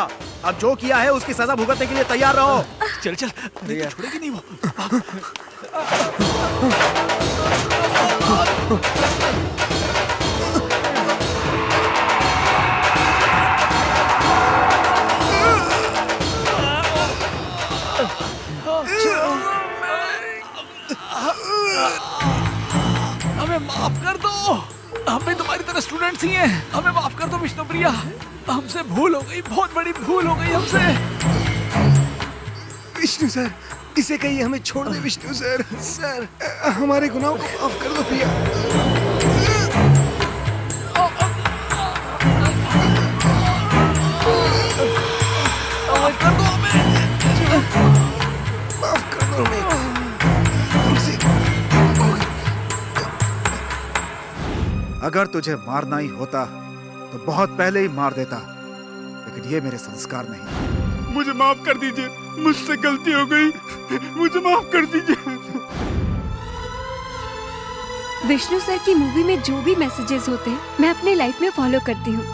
अब जो किया है उसकी सजा भुगतने के लिए तैयार रहो। चल चल, नहीं छोड़ेगी नहीं वो। हमें माफ कर दो, हम भी तुम्हारी तरह स्टूडेंट्स ही हैं। हमें माफ कर दो विष्णु प्रिया, हमसे भूल हो गई, बहुत बड़ी भूल हो गई हमसे। विष्णु सर, इसे कहिए हमें छोड़ दे। विष्णु सर, सर हमारे गुनाहों को माफ कर दो प्रिया। माफ कर दो हमें, माफ कर दो हमें। अगर तुझे मारना ही होता तो बहुत पहले ही मार देता, लेकिन ये मेरे संस्कार नहीं। मुझे माफ कर दीजिए, मुझसे गलती हो गई, मुझे माफ कर दीजिए। विष्णु सर की मूवी में जो भी मैसेजेस होते हैं मैं अपने लाइफ में फॉलो करती हूँ।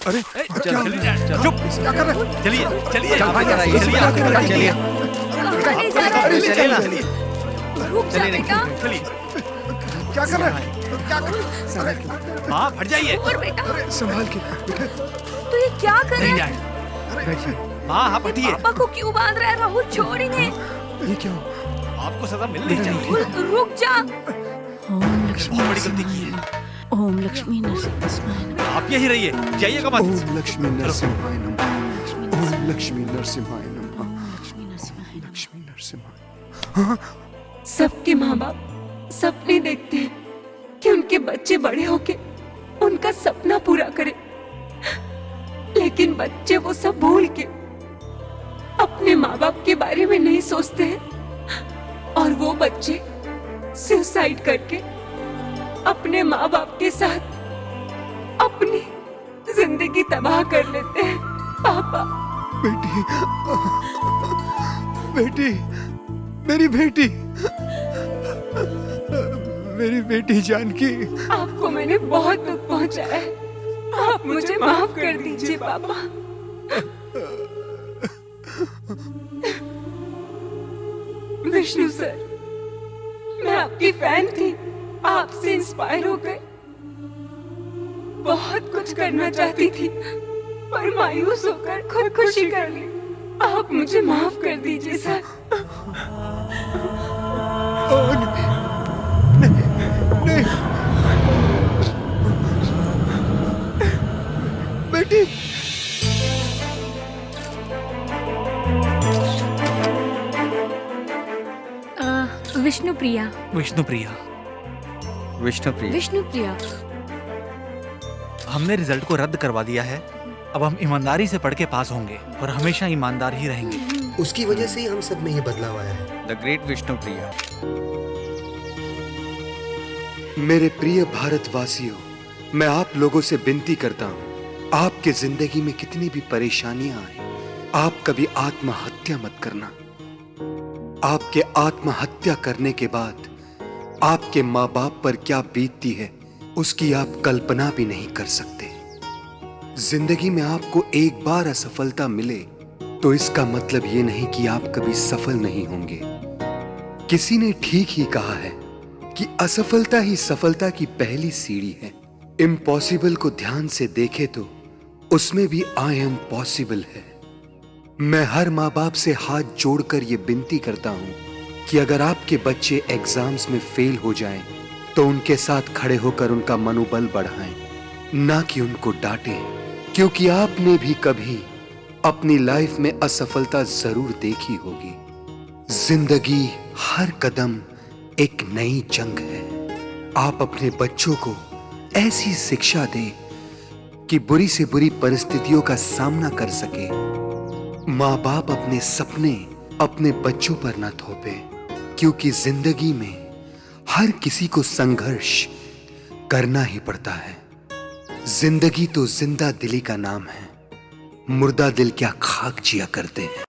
अरे चुप, क्या कर रहे हो? चलिए चलिए चलिए क्या कर रहे हैं? क्या कर रहे हैं? हाँ हट जाइए। संभाल के। तो ये क्या कर रहे हैं? हाँ हाँ हटिए। पापा को क्यों बांध रहा है? राहुल छोड़ इन्हें। ये क्या? आपको सजा मिलनी चाहिए। रुक जा। ओम लक्ष्मी, बहुत बड़ी गलती की है। ओम लक्ष्मी नरसिम्हाय। आप यहीं रहिए, जाइएगा मत। ओम लक्ष्मी नरसिम्हाय नमः। ओम लक्ष्मी नरसिम्हाय नमः। लक्ष्मी नरसिम्हाय। सबके माँ बाप सपने देखते हैं कि उनके बच्चे बड़े होके उनका सपना पूरा करें, लेकिन बच्चे वो सब भूल के अपने माँ बाप के बारे में नहीं सोचते हैं और वो बच्चे सुसाइड करके अपने माँ बाप के साथ अपनी जिंदगी तबाह कर लेते हैं। पापा, बेटी, बेटी, मेरी बेटी, मेरी बेटी जानकी। आपको मैंने बहुत दुख पहुंचाया है, आप मुझे माफ कर दीजिए पापा। विष्णु सर, मैं आपकी फैन थी, आपसे इंस्पायर हो गए। बहुत कुछ करना चाहती थी पर मायूस होकर खुदकुशी कर ली। आप मुझे माफ कर दीजिए सर। नहीं। बेटी विष्णु प्रिया। विष्णु प्रिया। विष्णु प्रिया। विष्णु प्रिया। हमने रिजल्ट को रद्द करवा दिया है। अब हम ईमानदारी से पढ़ के पास होंगे और हमेशा ईमानदार ही रहेंगे। उसकी वजह से ही हम सब में ये बदलाव आया है। The great Vishnu Priya. मेरे प्रिय भारतवासियों, मैं आप लोगों से विनती करता हूँ, आपके जिंदगी में कितनी भी परेशानियां आए, आप कभी आत्महत्या मत करना। आपके आत्महत्या करने के बाद आपके माँ बाप पर क्या बीतती है उसकी आप कल्पना भी नहीं कर सकते। जिंदगी में आपको एक बार असफलता मिले तो इसका मतलब ये नहीं कि आप कभी सफल नहीं होंगे। किसी ने ठीक ही कहा है कि असफलता ही सफलता की पहली सीढ़ी है। इम्पॉसिबल को ध्यान से देखे तो उसमें भी आई एम पॉसिबल है। मैं हर माँ बाप से हाथ जोड़कर ये विनती करता हूँ कि अगर आपके बच्चे एग्जाम्स में फेल हो जाएं, तो उनके साथ खड़े होकर उनका मनोबल बढ़ाएं, ना कि उनको डांटें, क्योंकि आपने भी कभी अपनी लाइफ में असफलता जरूर देखी होगी। जिंदगी हर कदम एक नई जंग है। आप अपने बच्चों को ऐसी शिक्षा दें कि बुरी से बुरी परिस्थितियों का सामना कर सके। माँ बाप अपने सपने अपने बच्चों पर न थोपे, क्योंकि जिंदगी में हर किसी को संघर्ष करना ही पड़ता है। जिंदगी तो जिंदा दिली का नाम है, मुर्दा दिल क्या खाक जिया करते हैं।